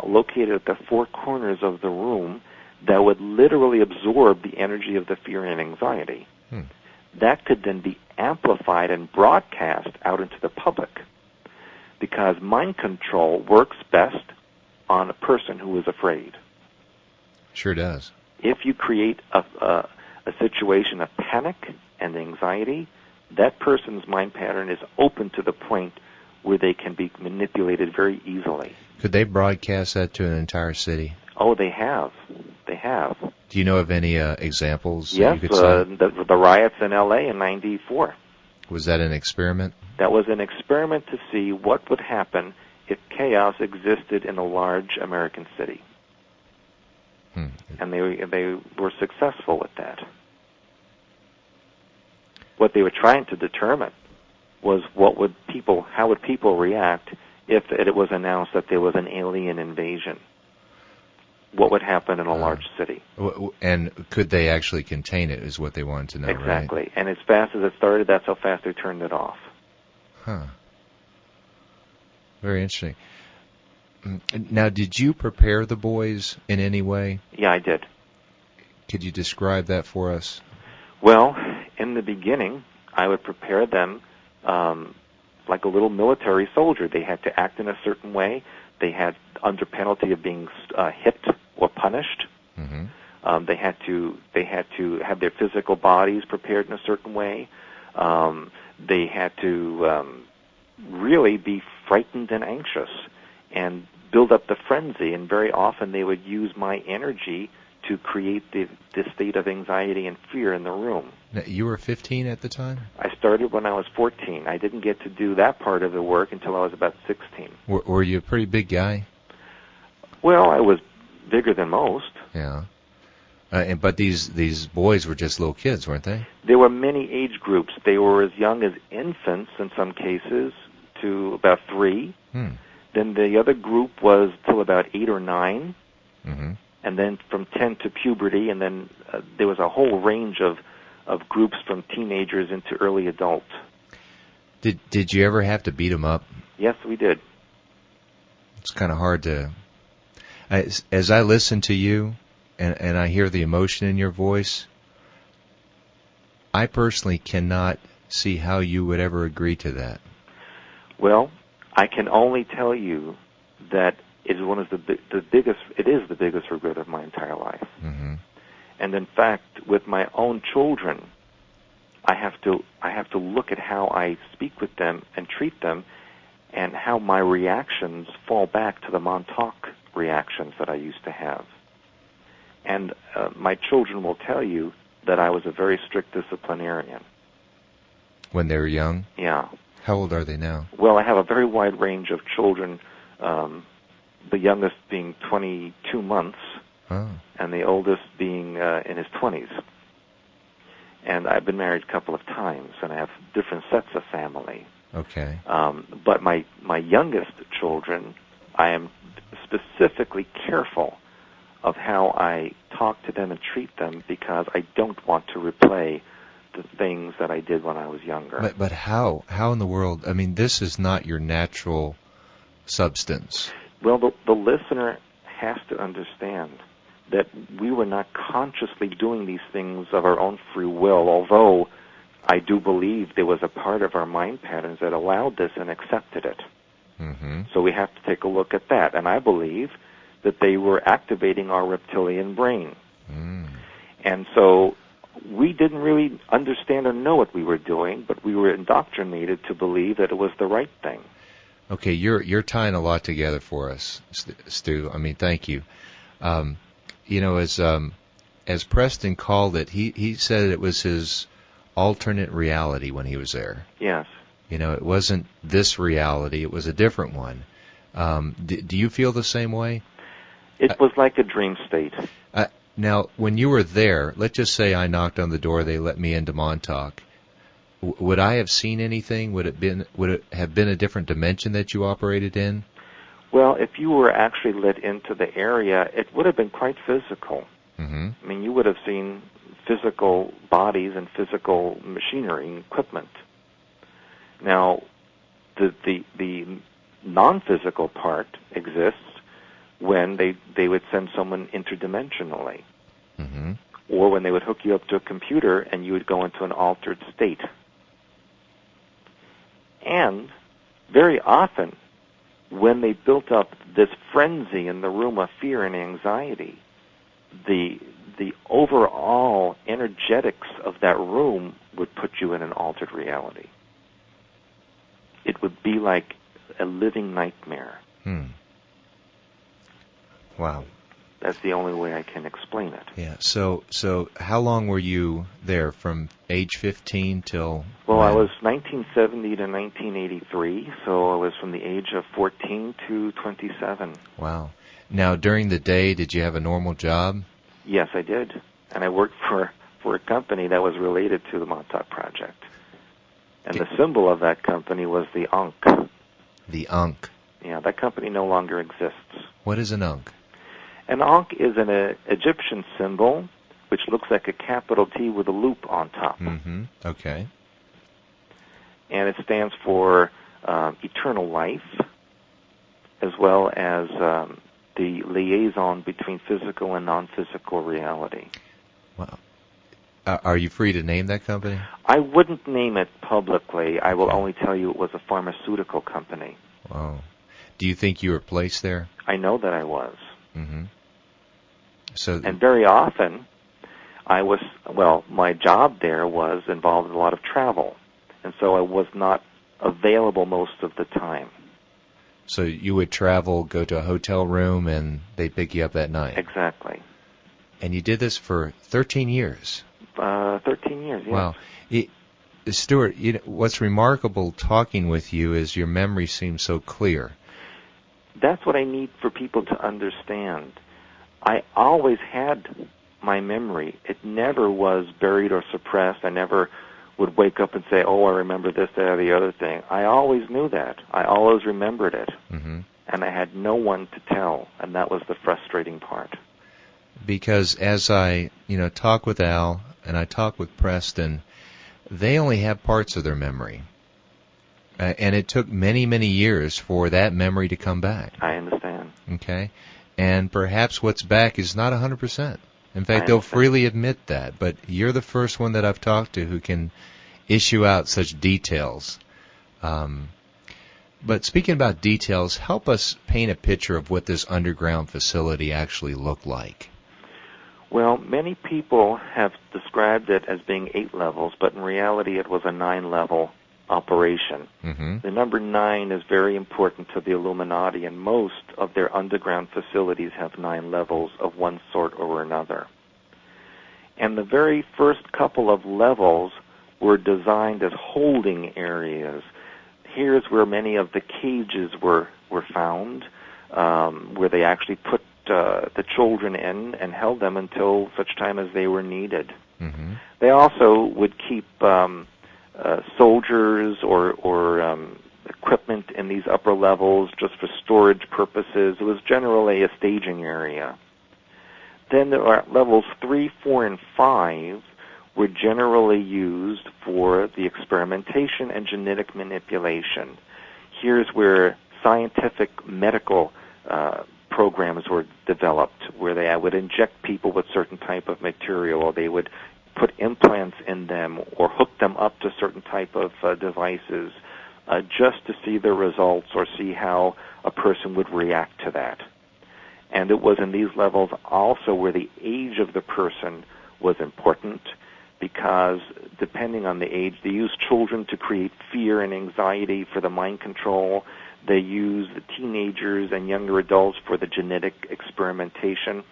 located at the four corners of the room that would literally absorb the energy of the fear and anxiety. That could then be amplified and broadcast out into the public, because mind control works best on a person who is afraid.
Sure does.
If you create a situation of panic and anxiety, that person's mind pattern is open to the point where they can be manipulated very easily.
Could they broadcast that to an entire city?
Oh, they have. They have.
Do you know of any examples?
Yes,
that you could cite?
the riots in L.A. in '94.
Was that an experiment?
That was an experiment to see what would happen if chaos existed in a large American city. And they were successful with that. What they were trying to determine was how would people react if it was announced that there was an alien invasion? What would happen in a large city?
And could they actually contain it is what they wanted to know,
exactly.
Right?
And as fast as it started, that's how fast they turned it off.
Huh. Very interesting. Now, did you prepare the boys in any way?
Yeah, I did.
Could you describe that for us?
Well, in the beginning, I would prepare them like a little military soldier. They had to act in a certain way. They had, under penalty of being hit or punished.
Mm-hmm.
They had to have their physical bodies prepared in a certain way. They had to really be frightened and anxious and build up the frenzy. And very often they would use my energy to create the state of anxiety and fear in the room.
Now, you were 15 at the time?
I started when I was 14. I didn't get to do that part of the work until I was about 16.
Were you a pretty big guy?
Well, I was bigger than most.
Yeah. But these boys were just little kids, weren't they?
There were many age groups. They were as young as infants in some cases to about 3. Then the other group was till about 8 or 9.
Mm-hmm.
And then from 10 to puberty, and then there was a whole range of groups from teenagers into early adult.
Did you ever have to beat them up?
Yes, we did.
It's kind of hard to... As I listen to you, and I hear the emotion in your voice, I personally cannot see how you would ever agree to that.
Well, I can only tell you that it is one of the biggest. It is the biggest regret of my entire life.
Mm-hmm.
And in fact, with my own children, I have to look at how I speak with them and treat them, and how my reactions fall back to the Montauk reactions that I used to have. And my children will tell you that I was a very strict disciplinarian.
When they were young?
Yeah.
How old are they now?
Well, I have a very wide range of children the youngest being 22 months, and the oldest being in his 20s. And I've been married a couple of times, and I have different sets of family.
Okay.
But my youngest children, I am specifically careful of how I talk to them and treat them, because I don't want to replay the things that I did when I was younger.
But how? How in the world? I mean, this is not your natural substance.
Well, the listener has to understand that we were not consciously doing these things of our own free will, although I do believe there was a part of our mind patterns that allowed this and accepted it.
Mm-hmm.
So we have to take a look at that. And I believe that they were activating our reptilian brain.
Mm.
And so we didn't really understand or know what we were doing, but we were indoctrinated to believe that it was the right thing.
Okay, you're tying a lot together for us, Stu. I mean, thank you. You know, as Preston called it, he said it was his alternate reality when he was there.
Yes.
You know, it wasn't this reality; it was a different one. Do you feel the same way?
It was like a dream state.
Now, when you were there, let's just say I knocked on the door, they let me into Montauk. Would I have seen anything? Would it have been a different dimension that you operated in?
Well, if you were actually let into the area, it would have been quite physical.
Mm-hmm.
I mean, you would have seen physical bodies and physical machinery and equipment. Now, the non-physical part exists when they would send someone interdimensionally,
mm-hmm.
or when they would hook you up to a computer and you would go into an altered state. And very often, when they built up this frenzy in the room of fear and anxiety, the overall energetics of that room would put you in an altered reality. It would be like a living nightmare.
Wow.
That's the only way I can explain it.
Yeah. So how long were you there, from age 15 till?
Well,
when?
I was 1970 to 1983, so I was from the age of 14 to 27.
Wow. Now, during the day, did you have a normal job?
Yes, I did. And I worked for a company that was related to the Montauk Project. And the symbol of that company was the Ankh.
The Ankh.
Yeah, that company no longer exists.
What is an Ankh?
An Ankh is an Egyptian symbol which looks like a capital T with a loop on top.
Mm-hmm. Okay.
And it stands for eternal life, as well as the liaison between physical and non-physical reality.
Wow. Are you free to name that company?
I wouldn't name it publicly. I will only tell you it was a pharmaceutical company.
Wow. Do you think you were placed there?
I know that I was.
Mm-hmm. So.
And very often, my job there was involved in a lot of travel, and so I was not available most of the time.
So you would travel, go to a hotel room, and they'd pick you up that night?
Exactly.
And you did this for 13 years?
13 years, yes.
Wow. Stuart, what's remarkable talking with you is your memory seems so clear.
That's what I need for people to understand. I always had my memory. It never was buried or suppressed. I never would wake up and say, oh, I remember this, that, or the other thing. I always knew that. I always remembered it.
Mm-hmm.
And I had no one to tell, and that was the frustrating part.
Because as I, talk with Al and I talk with Preston, they only have parts of their memory. And it took many, many years for that memory to come back.
I understand.
Okay? And perhaps what's back is not 100%. In fact, they'll freely admit that. But you're the first one that I've talked to who can issue out such details. But speaking about details, help us paint a picture of what this underground facility actually looked like.
Well, many people have described it as being 8 levels, but in reality it was a 9-level operation.
Mm-hmm.
The number 9 is very important to the Illuminati, and most of their underground facilities have 9 levels of one sort or another. And the very first couple of levels were designed as holding areas, here's where many of the cages were found, where they actually put the children in and held them until such time as they were needed.
Mm-hmm.
They also would keep soldiers or equipment in these upper levels just for storage purposes. It was generally a staging area. Then there are levels 3, 4, and 5 were generally used for the experimentation and genetic manipulation. Here's where scientific medical programs were developed, where they would inject people with certain type of material, or they would put implants in them or hook them up to certain type of devices just to see the results or see how a person would react to that. And it was in these levels also where the age of the person was important, because depending on the age, they used children to create fear and anxiety for the mind control. They used the teenagers and younger adults for the genetic experimentation.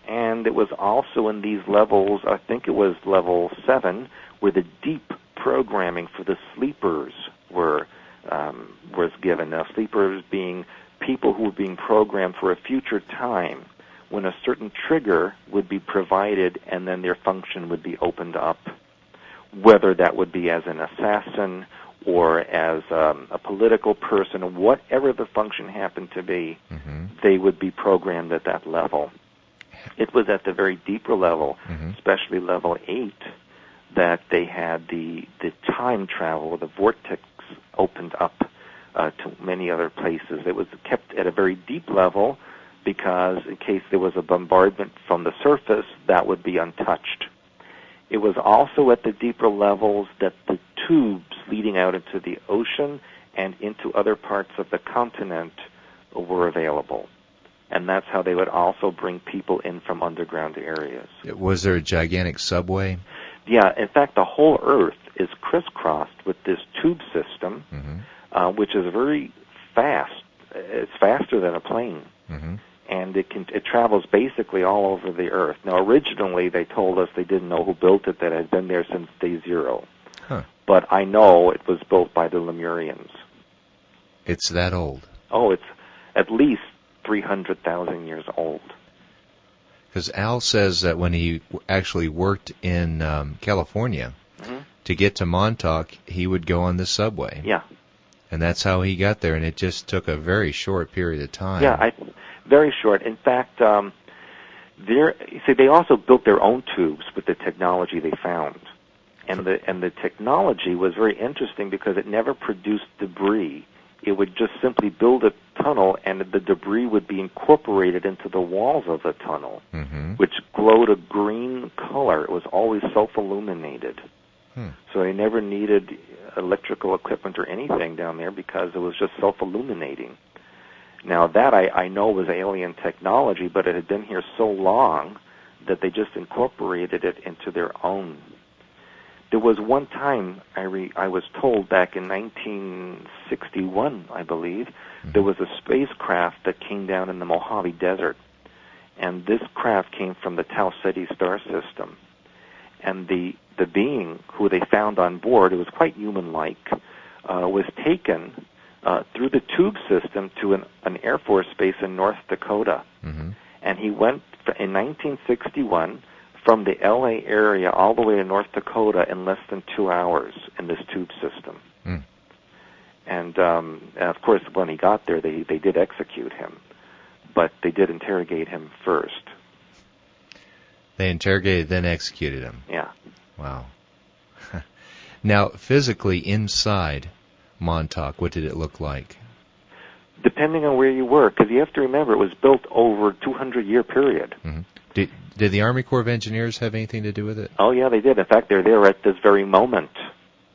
And it was also in these levels, I think it was level 7, where the deep programming for the sleepers was given. Now, sleepers being people who were being programmed for a future time when a certain trigger would be provided and then their function would be opened up, whether that would be as an assassin or as a political person, whatever the function happened to be, they would be programmed at that level. It was at the very deeper level, especially level 8, that they had the time travel, the vortex opened up to many other places. It was kept at a very deep level because in case there was a bombardment from the surface, that would be untouched. It was also at the deeper levels that the tubes leading out into the ocean and into other parts of the continent were available. And that's how they would also bring people in from underground areas.
Was there a gigantic subway?
Yeah, in fact, the whole Earth is crisscrossed with this tube system, which is very fast. It's faster than a plane. And it travels basically all over the Earth. Now, originally, they told us they didn't know who built it, that it had been there since day 0. But I know it was built by the Lemurians.
It's that old?
Oh, it's at least 300,000 years old.
Because Al says that when he actually worked in California, to get to Montauk, he would go on the subway.
Yeah.
And that's how he got there, and it just took a very short period of time.
Yeah, very short. In fact, they also built their own tubes with the technology they found. And the technology was very interesting because it never produced debris. It would just simply build a tunnel, and the debris would be incorporated into the walls of the tunnel, which glowed a green color. It was always self-illuminated. So they never needed electrical equipment or anything down there because it was just self-illuminating. Now, that I know was alien technology, but it had been here so long that they just incorporated it into their own. There was one time, I was told back in 1961, I believe, there was a spacecraft that came down in the Mojave Desert. And this craft came from the Tau Ceti star system. And the being who they found on board, it was quite human-like, was taken through the tube system to an Air Force base in North Dakota. And he went in 1961 from the L.A. area all the way to North Dakota in less than 2 hours in this tube system. And of course, when he got there, they did execute him, but they did interrogate him first.
They interrogated, then executed him.
Yeah.
Wow. Now, physically inside Montauk, what did it look like?
Depending on where you were, because you have to remember it was built over a 200-year period.
Did the Army Corps of Engineers have anything to do with it?
Oh, yeah, they did. In fact, they're there at this very moment.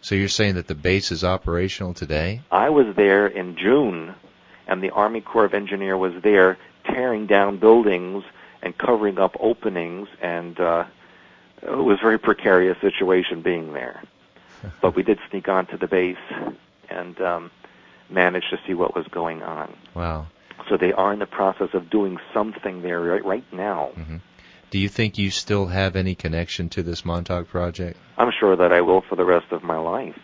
So you're saying that the base is operational today?
I was there in June, and the Army Corps of Engineers was there tearing down buildings and covering up openings, and it was a very precarious situation being there. But we did sneak onto the base and managed to see what was going on.
Wow.
So they are in the process of doing something there right now.
Do you think you still have any connection to this Montauk project?
I'm sure that I will for the rest of my life.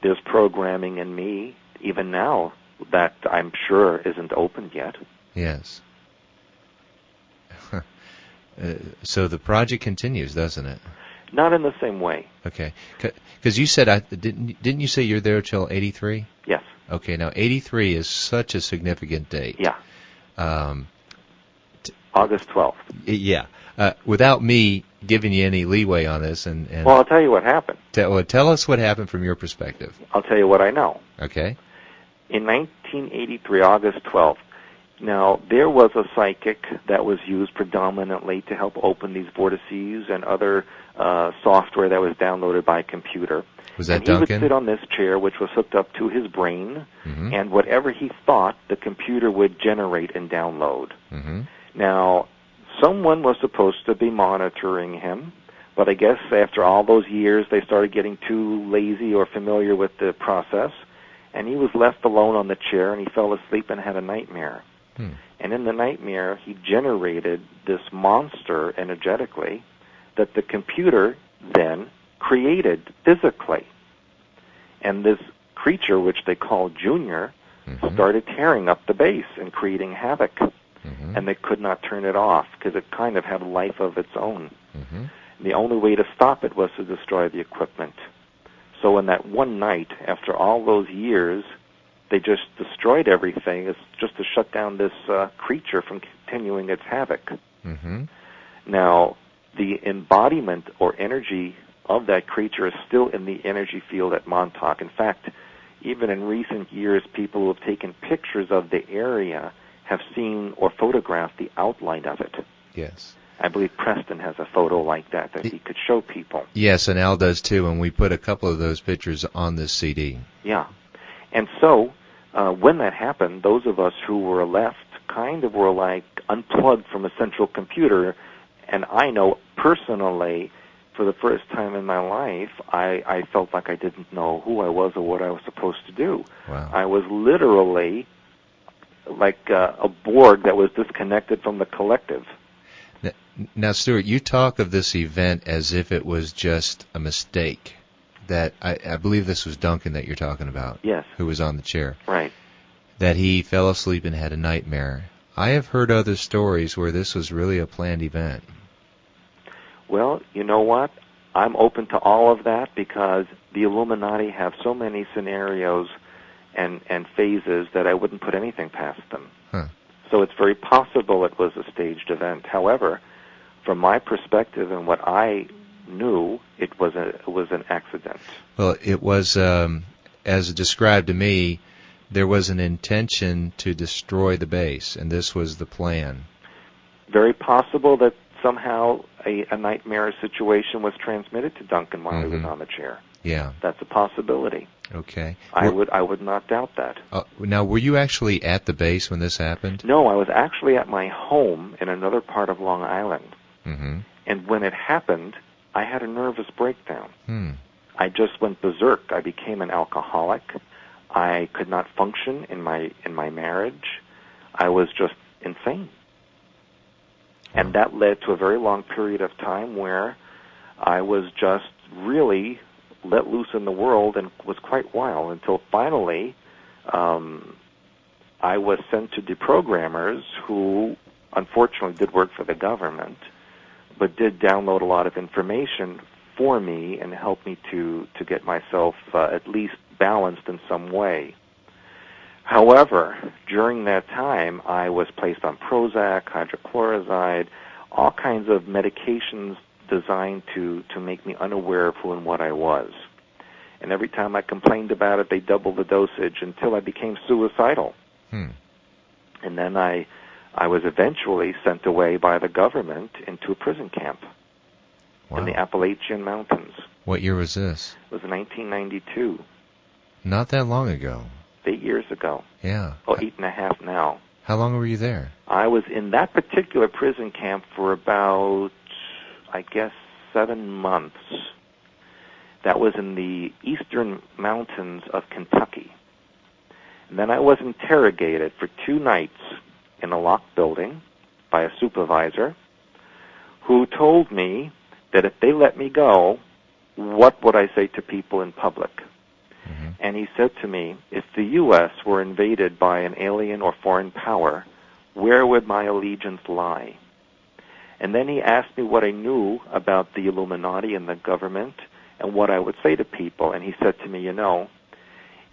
there's programming in me, even now, that I'm sure isn't opened yet.
Yes. So the project continues, doesn't it?
Not in the same way.
Okay. Because you said, didn't you say you're there till 83?
Yes.
Okay, now 83 is such a significant date.
Yeah. August 12th.
Yeah. Without me giving you any leeway on this, and
well, I'll tell you what happened.
Tell us what happened from your perspective.
I'll tell you what I know.
Okay.
In 1983, August 12th, now there was a psychic that was used predominantly to help open these vortices and other software that was downloaded by computer.
Was that
and
Duncan?
He would sit on this chair, which was hooked up to his brain,
mm-hmm.
and whatever he thought, the computer would generate and download.
Mm-hmm.
Now, someone was supposed to be monitoring him, but I guess after all those years, they started getting too lazy or familiar with the process, and he was left alone on the chair, and he fell asleep and had a nightmare. And in the nightmare, he generated this monster energetically that the computer then created physically. And this creature, which they call Junior,
mm-hmm.
started tearing up the base and creating havoc.
Mm-hmm.
And they could not turn it off because it kind of had a life of its own.
Mm-hmm.
And the only way to stop it was to destroy the equipment. So in that one night, after all those years, they just destroyed everything. It's just to shut down this creature from continuing its havoc.
Mm-hmm.
Now, the embodiment or energy of that creature is still in the energy field at Montauk. In fact, even in recent years, people who have taken pictures of the area have seen or photographed the outline of it.
Yes.
I believe Preston has a photo like that he could show people.
Yes, and Al does too, and we put a couple of those pictures on this CD.
Yeah. And so, when that happened, those of us who were left kind of were like unplugged from a central computer, and I know personally, for the first time in my life, I felt like I didn't know who I was or what I was supposed to do.
Wow.
I was literally like a Borg that was disconnected from the collective.
Now, Stuart, you talk of this event as if it was just a mistake. That I believe this was Duncan that you're talking about.
Yes.
Who was on the chair.
Right.
That he fell asleep and had a nightmare. I have heard other stories where this was really a planned event.
Well, you know what? I'm open to all of that because the Illuminati have so many scenarios and phases that I wouldn't put anything past them.
Huh.
So it's very possible it was a staged event. However, from my perspective and what I knew, it was an accident.
Well, it was, as described to me, there was an intention to destroy the base, and this was the plan. Very
possible that somehow a nightmare situation was transmitted to Duncan while he was on the chair.
Yeah.
That's a possibility.
Okay.
I would not doubt that.
Now, were you actually at the base when this happened?
No, I was actually at my home in another part of Long Island.
Mm-hmm.
And when it happened, I had a nervous breakdown. I just went berserk. I became an alcoholic. I could not function in my marriage. I was just insane. And that led to a very long period of time where I was just really let loose in the world and was quite wild until finally I was sent to deprogrammers who unfortunately did work for the government but did download a lot of information for me and help me to get myself at least balanced in some way. However, during that time, I was placed on Prozac, hydrochloride, all kinds of medications designed to make me unaware of who and what I was. And every time I complained about it, they doubled the dosage until I became suicidal. And then I was eventually sent away by the government into a prison camp in the Appalachian Mountains.
What year was this?
It was 1992.
Not that long ago.
8 years ago.
Yeah.
Oh, 8.5 now.
How long were you there?
I was in that particular prison camp for about, I guess, 7 months. That was in the eastern mountains of Kentucky. And then I was interrogated for 2 nights in a locked building by a supervisor who told me that if they let me go, what would I say to people in public? and he said to me, if the U.S. were invaded by an alien or foreign power, where would my allegiance lie? And then he asked me what I knew about the Illuminati and the government and what I would say to people. And he said to me,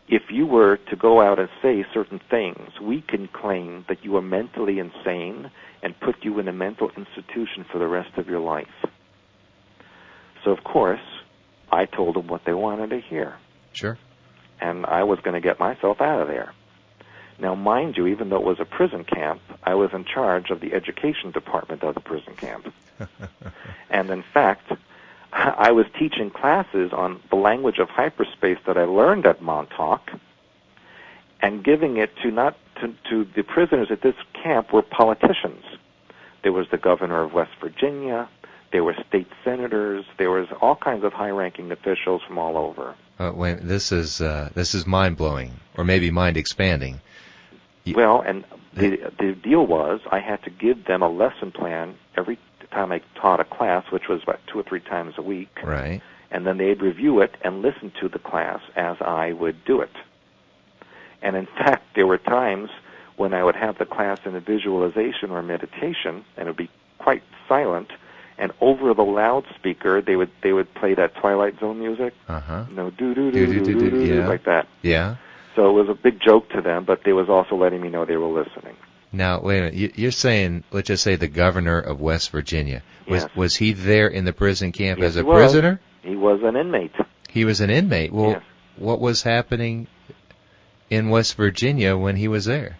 if you were to go out and say certain things, we can claim that you are mentally insane and put you in a mental institution for the rest of your life. So, of course, I told them what they wanted to hear.
Sure.
And I was going to get myself out of there. Now, mind you, even though it was a prison camp, I was in charge of the education department of the prison camp. And in fact, I was teaching classes on the language of hyperspace that I learned at Montauk and giving it to the prisoners at this camp were politicians. There was the governor of West Virginia, there were state senators, there was all kinds of high-ranking officials from all over.
This is mind-blowing, or maybe mind-expanding.
Well, and the deal was I had to give them a lesson plan every time I taught a class, which was about 2 or 3 times a week.
Right.
And then they'd review it and listen to the class as I would do it. And in fact, there were times when I would have the class in a visualization or meditation, and it would be quite silent, and over the loudspeaker they would play that Twilight Zone music. Do like that.
Yeah.
So it was a big joke to them, but they was also letting me know they were listening.
Now, wait a minute. You're saying, let's just say the governor of West Virginia. Was he there in the prison camp as a prisoner?
He was an inmate.
He was an inmate. Well,
yes.
What was happening in West Virginia when he was there?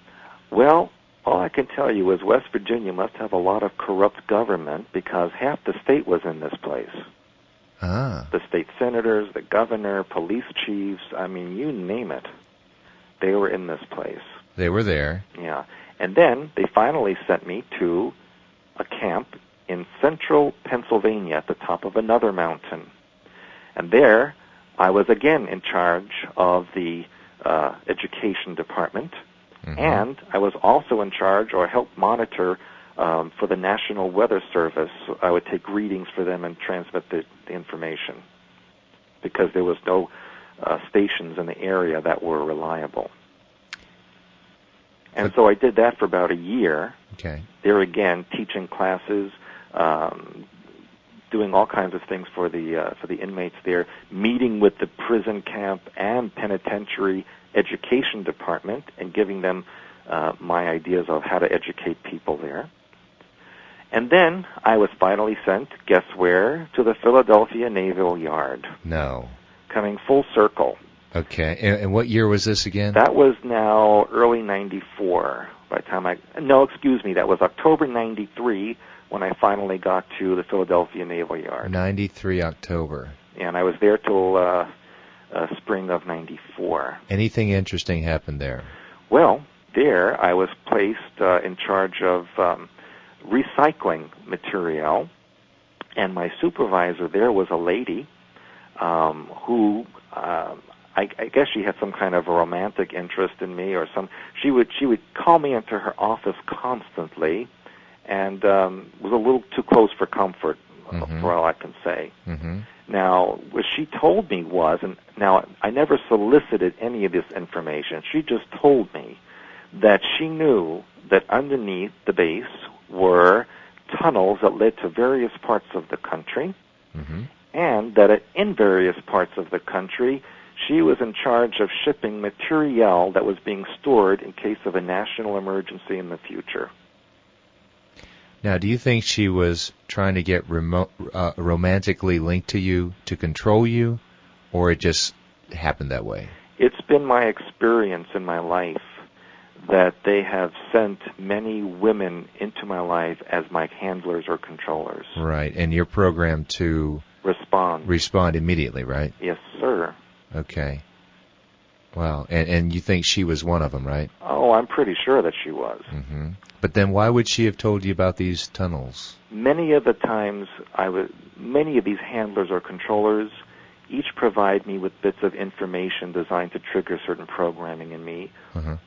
Well, all I can tell you is West Virginia must have a lot of corrupt government because half the state was in this place.
Ah.
The state senators, the governor, police chiefs, I mean, you name it. They were in this place.
They were there.
Yeah. And then they finally sent me to a camp in central Pennsylvania at the top of another mountain. And there I was again in charge of the education department. Mm-hmm. And I was also in charge or helped monitor for the National Weather Service. I would take readings for them and transmit the information because there was no stations in the area that were reliable. And so I did that for about a year.
Okay.
There again, teaching classes, doing all kinds of things for the inmates there, meeting with the prison camp and penitentiary education department and giving them my ideas of how to educate people there. And then I was finally sent, guess where, to the Philadelphia Naval Yard.
No.
Coming full circle.
Okay. And what year was this again?
That was now early 94. By the time that was October 93 when I finally got to the Philadelphia Naval Yard.
93 October.
And I was there till spring of 94.
Anything interesting happened there?
Well, there I was placed in charge of recycling material, and my supervisor there was a lady who I guess she had some kind of a romantic interest in me, or she would call me into her office constantly, and was a little too close for comfort, for all I can say. Mm-hmm. Now, what she told me was, and now I never solicited any of this information. She just told me that she knew that underneath the base were tunnels that led to various parts of the country, and that in various parts of the country, she was in charge of shipping material that was being stored in case of a national emergency in the future.
Now, do you think she was trying to get romantically linked to you to control you, or it just happened that way?
It's been my experience in my life that they have sent many women into my life as my handlers or controllers.
Right, and you're programmed to respond immediately, right?
Yes, sir.
Okay. Wow, and you think she was one of them, right?
Oh, I'm pretty sure that she was.
Mm-hmm. But then why would she have told you about these tunnels?
Many of the times, many of these handlers or controllers each provide me with bits of information designed to trigger certain programming in me,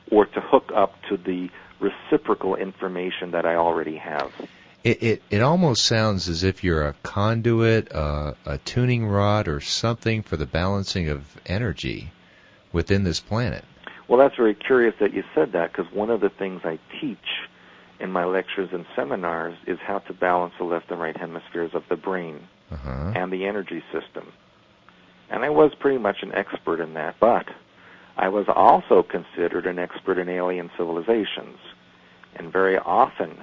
or to hook up to the reciprocal information that I already have.
It almost sounds as if you're a conduit, a tuning rod, or something for the balancing of energy. within this planet.
Well, that's very curious that you said that, because one of the things I teach in my lectures and seminars is how to balance the left and right hemispheres of the brain and the energy system. And I was pretty much an expert in that, but I was also considered an expert in alien civilizations. And very often,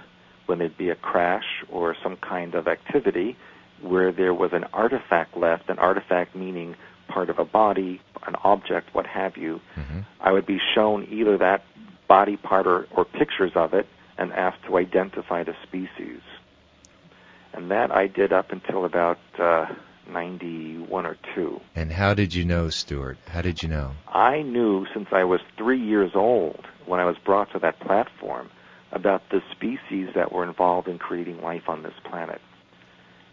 when there'd be a crash or some kind of activity where there was an artifact left, an artifact meaning part of a body, an object, what have you, I would be shown either that body part or pictures of it and asked to identify the species. And that I did up until about 91 or 2.
And how did you know, Stuart? How did you know?
I knew since I was 3 years old, when I was brought to that platform, about the species that were involved in creating life on this planet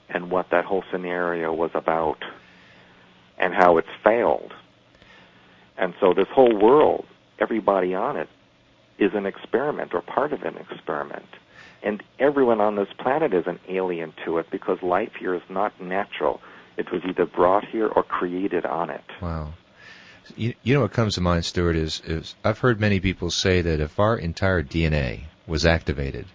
and what that whole scenario was about and how it's failed. And so this whole world, everybody on it, is an experiment or part of an experiment. And everyone on this planet is an alien to it because life here is not natural. It was either brought here or created on it.
Wow. You know what comes to mind, Stuart, is I've heard many people say that if our entire DNA was activated,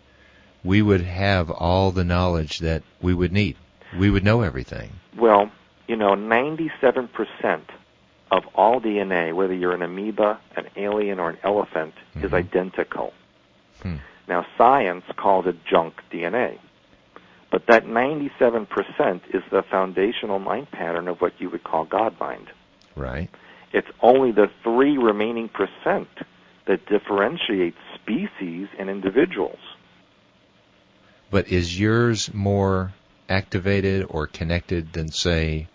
we would have all the knowledge that we would need. We would know everything.
Well, 97% of all DNA, whether you're an amoeba, an alien, or an elephant, is identical. Now, science calls it junk DNA. But that 97% is the foundational mind pattern of what you would call God mind.
Right.
It's only the 3 remaining percent that differentiates species and individuals.
But is yours more activated or connected than, say,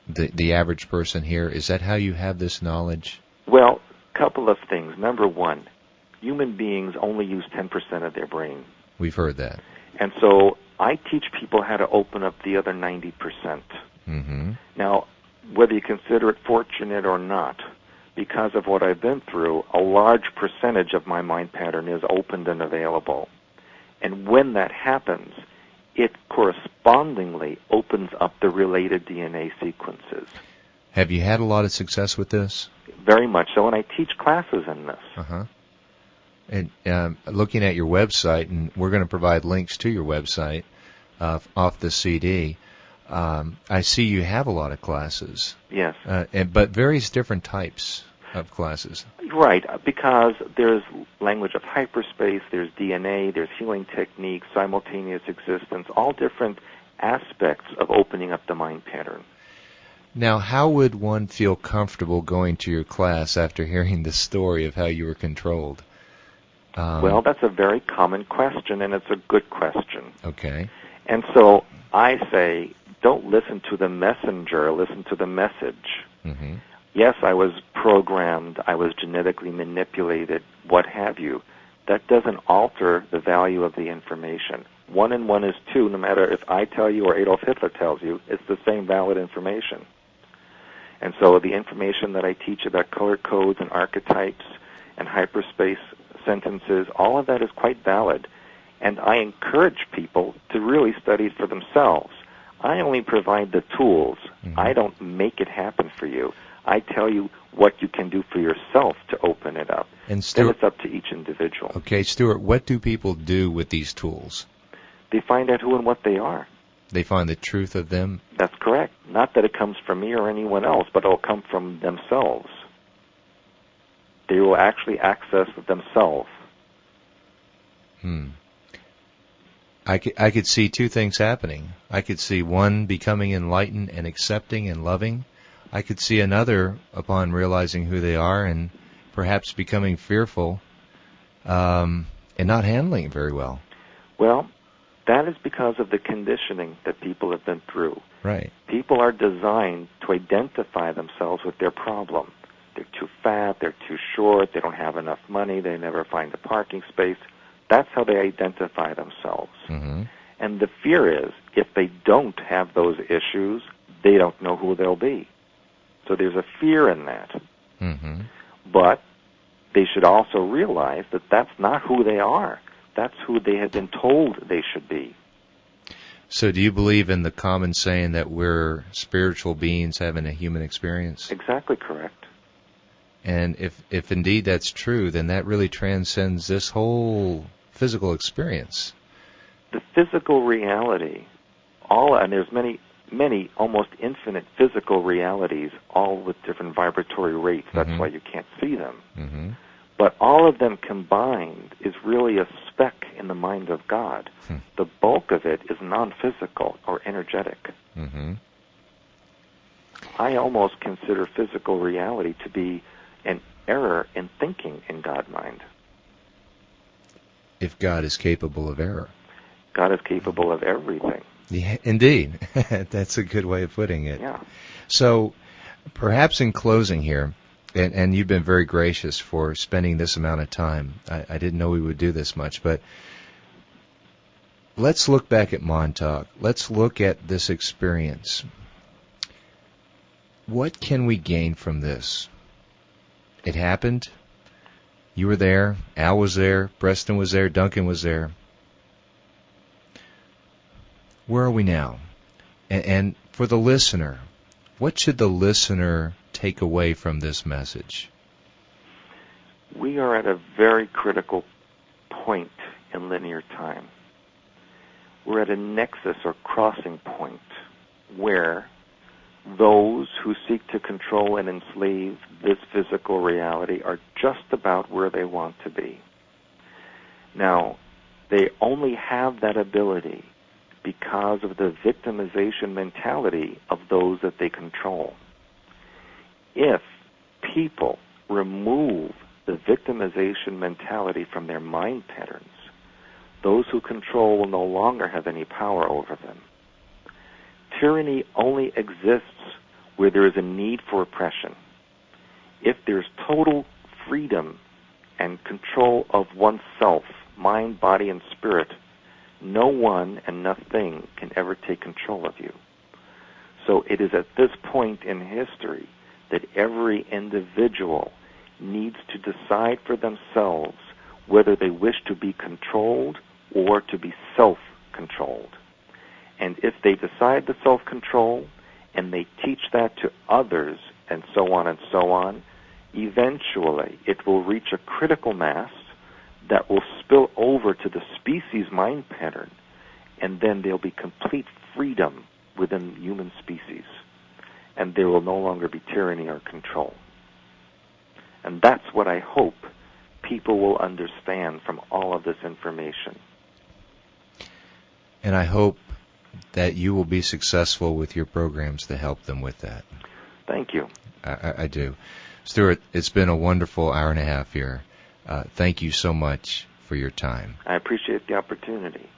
the average person here? Is that how you have this knowledge?
Well, a couple of things. Number one, human beings only use 10% of their brain.
We've heard that.
And so I teach people how to open up the other 90%. Now, whether you consider it fortunate or not, because of what I've been through, a large percentage of my mind pattern is opened and available. And when that happens, it correspondingly opens up the related DNA sequences.
Have you had a lot of success with this?
Very much so, and I teach classes in this.
And looking at your website, and we're going to provide links to your website off the CD, I see you have a lot of classes.
Yes.
But various different types of classes.
Right, because there's language of hyperspace, there's DNA, there's healing techniques, simultaneous existence, all different aspects of opening up the mind pattern.
Now, how would one feel comfortable going to your class after hearing the story of how you were controlled?
Well, that's a very common question, and it's a good question.
Okay.
And so I say, don't listen to the messenger, listen to the message. Yes, I was programmed, I was genetically manipulated, what have you. That doesn't alter the value of the information. 1 and 1 is 2, no matter if I tell you or Adolf Hitler tells you, it's the same valid information. And so the information that I teach about color codes and archetypes and hyperspace sentences, all of that is quite valid. And I encourage people to really study it for themselves. I only provide the tools. I don't make it happen for you. I tell you what you can do for yourself to open it up.
And Stuart,
then it's up to each individual.
Okay, Stuart, what do people do with these tools?
They find out who and what they are.
They find the truth of them?
That's correct. Not that it comes from me or anyone else, but it will come from themselves. They will actually access themselves.
I could see 2 things happening. I could see one becoming enlightened and accepting and loving. I could see another, upon realizing who they are and perhaps becoming fearful and not handling it very well.
Well, that is because of the conditioning that people have been through.
Right.
People are designed to identify themselves with their problem. They're too fat, they're too short, they don't have enough money, they never find a parking space. That's how they identify themselves. And the fear is, if they don't have those issues, they don't know who they'll be. So there's a fear in that. But they should also realize that that's not who they are. That's who they have been told they should be.
So do you believe in the common saying that we're spiritual beings having a human experience?
Exactly correct.
And if indeed that's true, then that really transcends this whole physical experience.
The physical reality, and there's many, almost infinite physical realities, all with different vibratory rates. That's why you can't see them.
Mm-hmm.
But all of them combined is really a speck in the mind of God. The bulk of it is non-physical or energetic.
Mm-hmm.
I almost consider physical reality to be an error in thinking in God's mind.
If God is capable of error.
God is capable of everything.
Yeah, indeed. That's a good way of putting it.
Yeah.
So, perhaps in closing here, and you've been very gracious for spending this amount of time. I didn't know we would do this much, but let's look back at Montauk. Let's look at this experience. What can we gain from this? It happened. You were there. Al was there. Preston was there. Duncan was there. Where are we now? And for the listener, what should the listener take away from this message?
We are at a very critical point in linear time. We're at a nexus or crossing point where those who seek to control and enslave this physical reality are just about where they want to be. Now, they only have that ability because of the victimization mentality of those that they control. If people remove the victimization mentality from their mind patterns, those who control will no longer have any power over them. Tyranny only exists where there is a need for oppression. If there's total freedom and control of oneself, mind, body, and spirit, no one and nothing can ever take control of you. So it is at this point in history that every individual needs to decide for themselves whether they wish to be controlled or to be self-controlled. And if they decide the self-control and they teach that to others and so on, eventually it will reach a critical mass that will spill over to the species mind pattern, and then there'll be complete freedom within human species, and there will no longer be tyranny or control. And that's what I hope people will understand from all of this information.
And I hope that you will be successful with your programs to help them with that.
Thank you.
I do. Stuart, it's been a wonderful hour and a half here. Thank you so much for your time.
I appreciate the opportunity.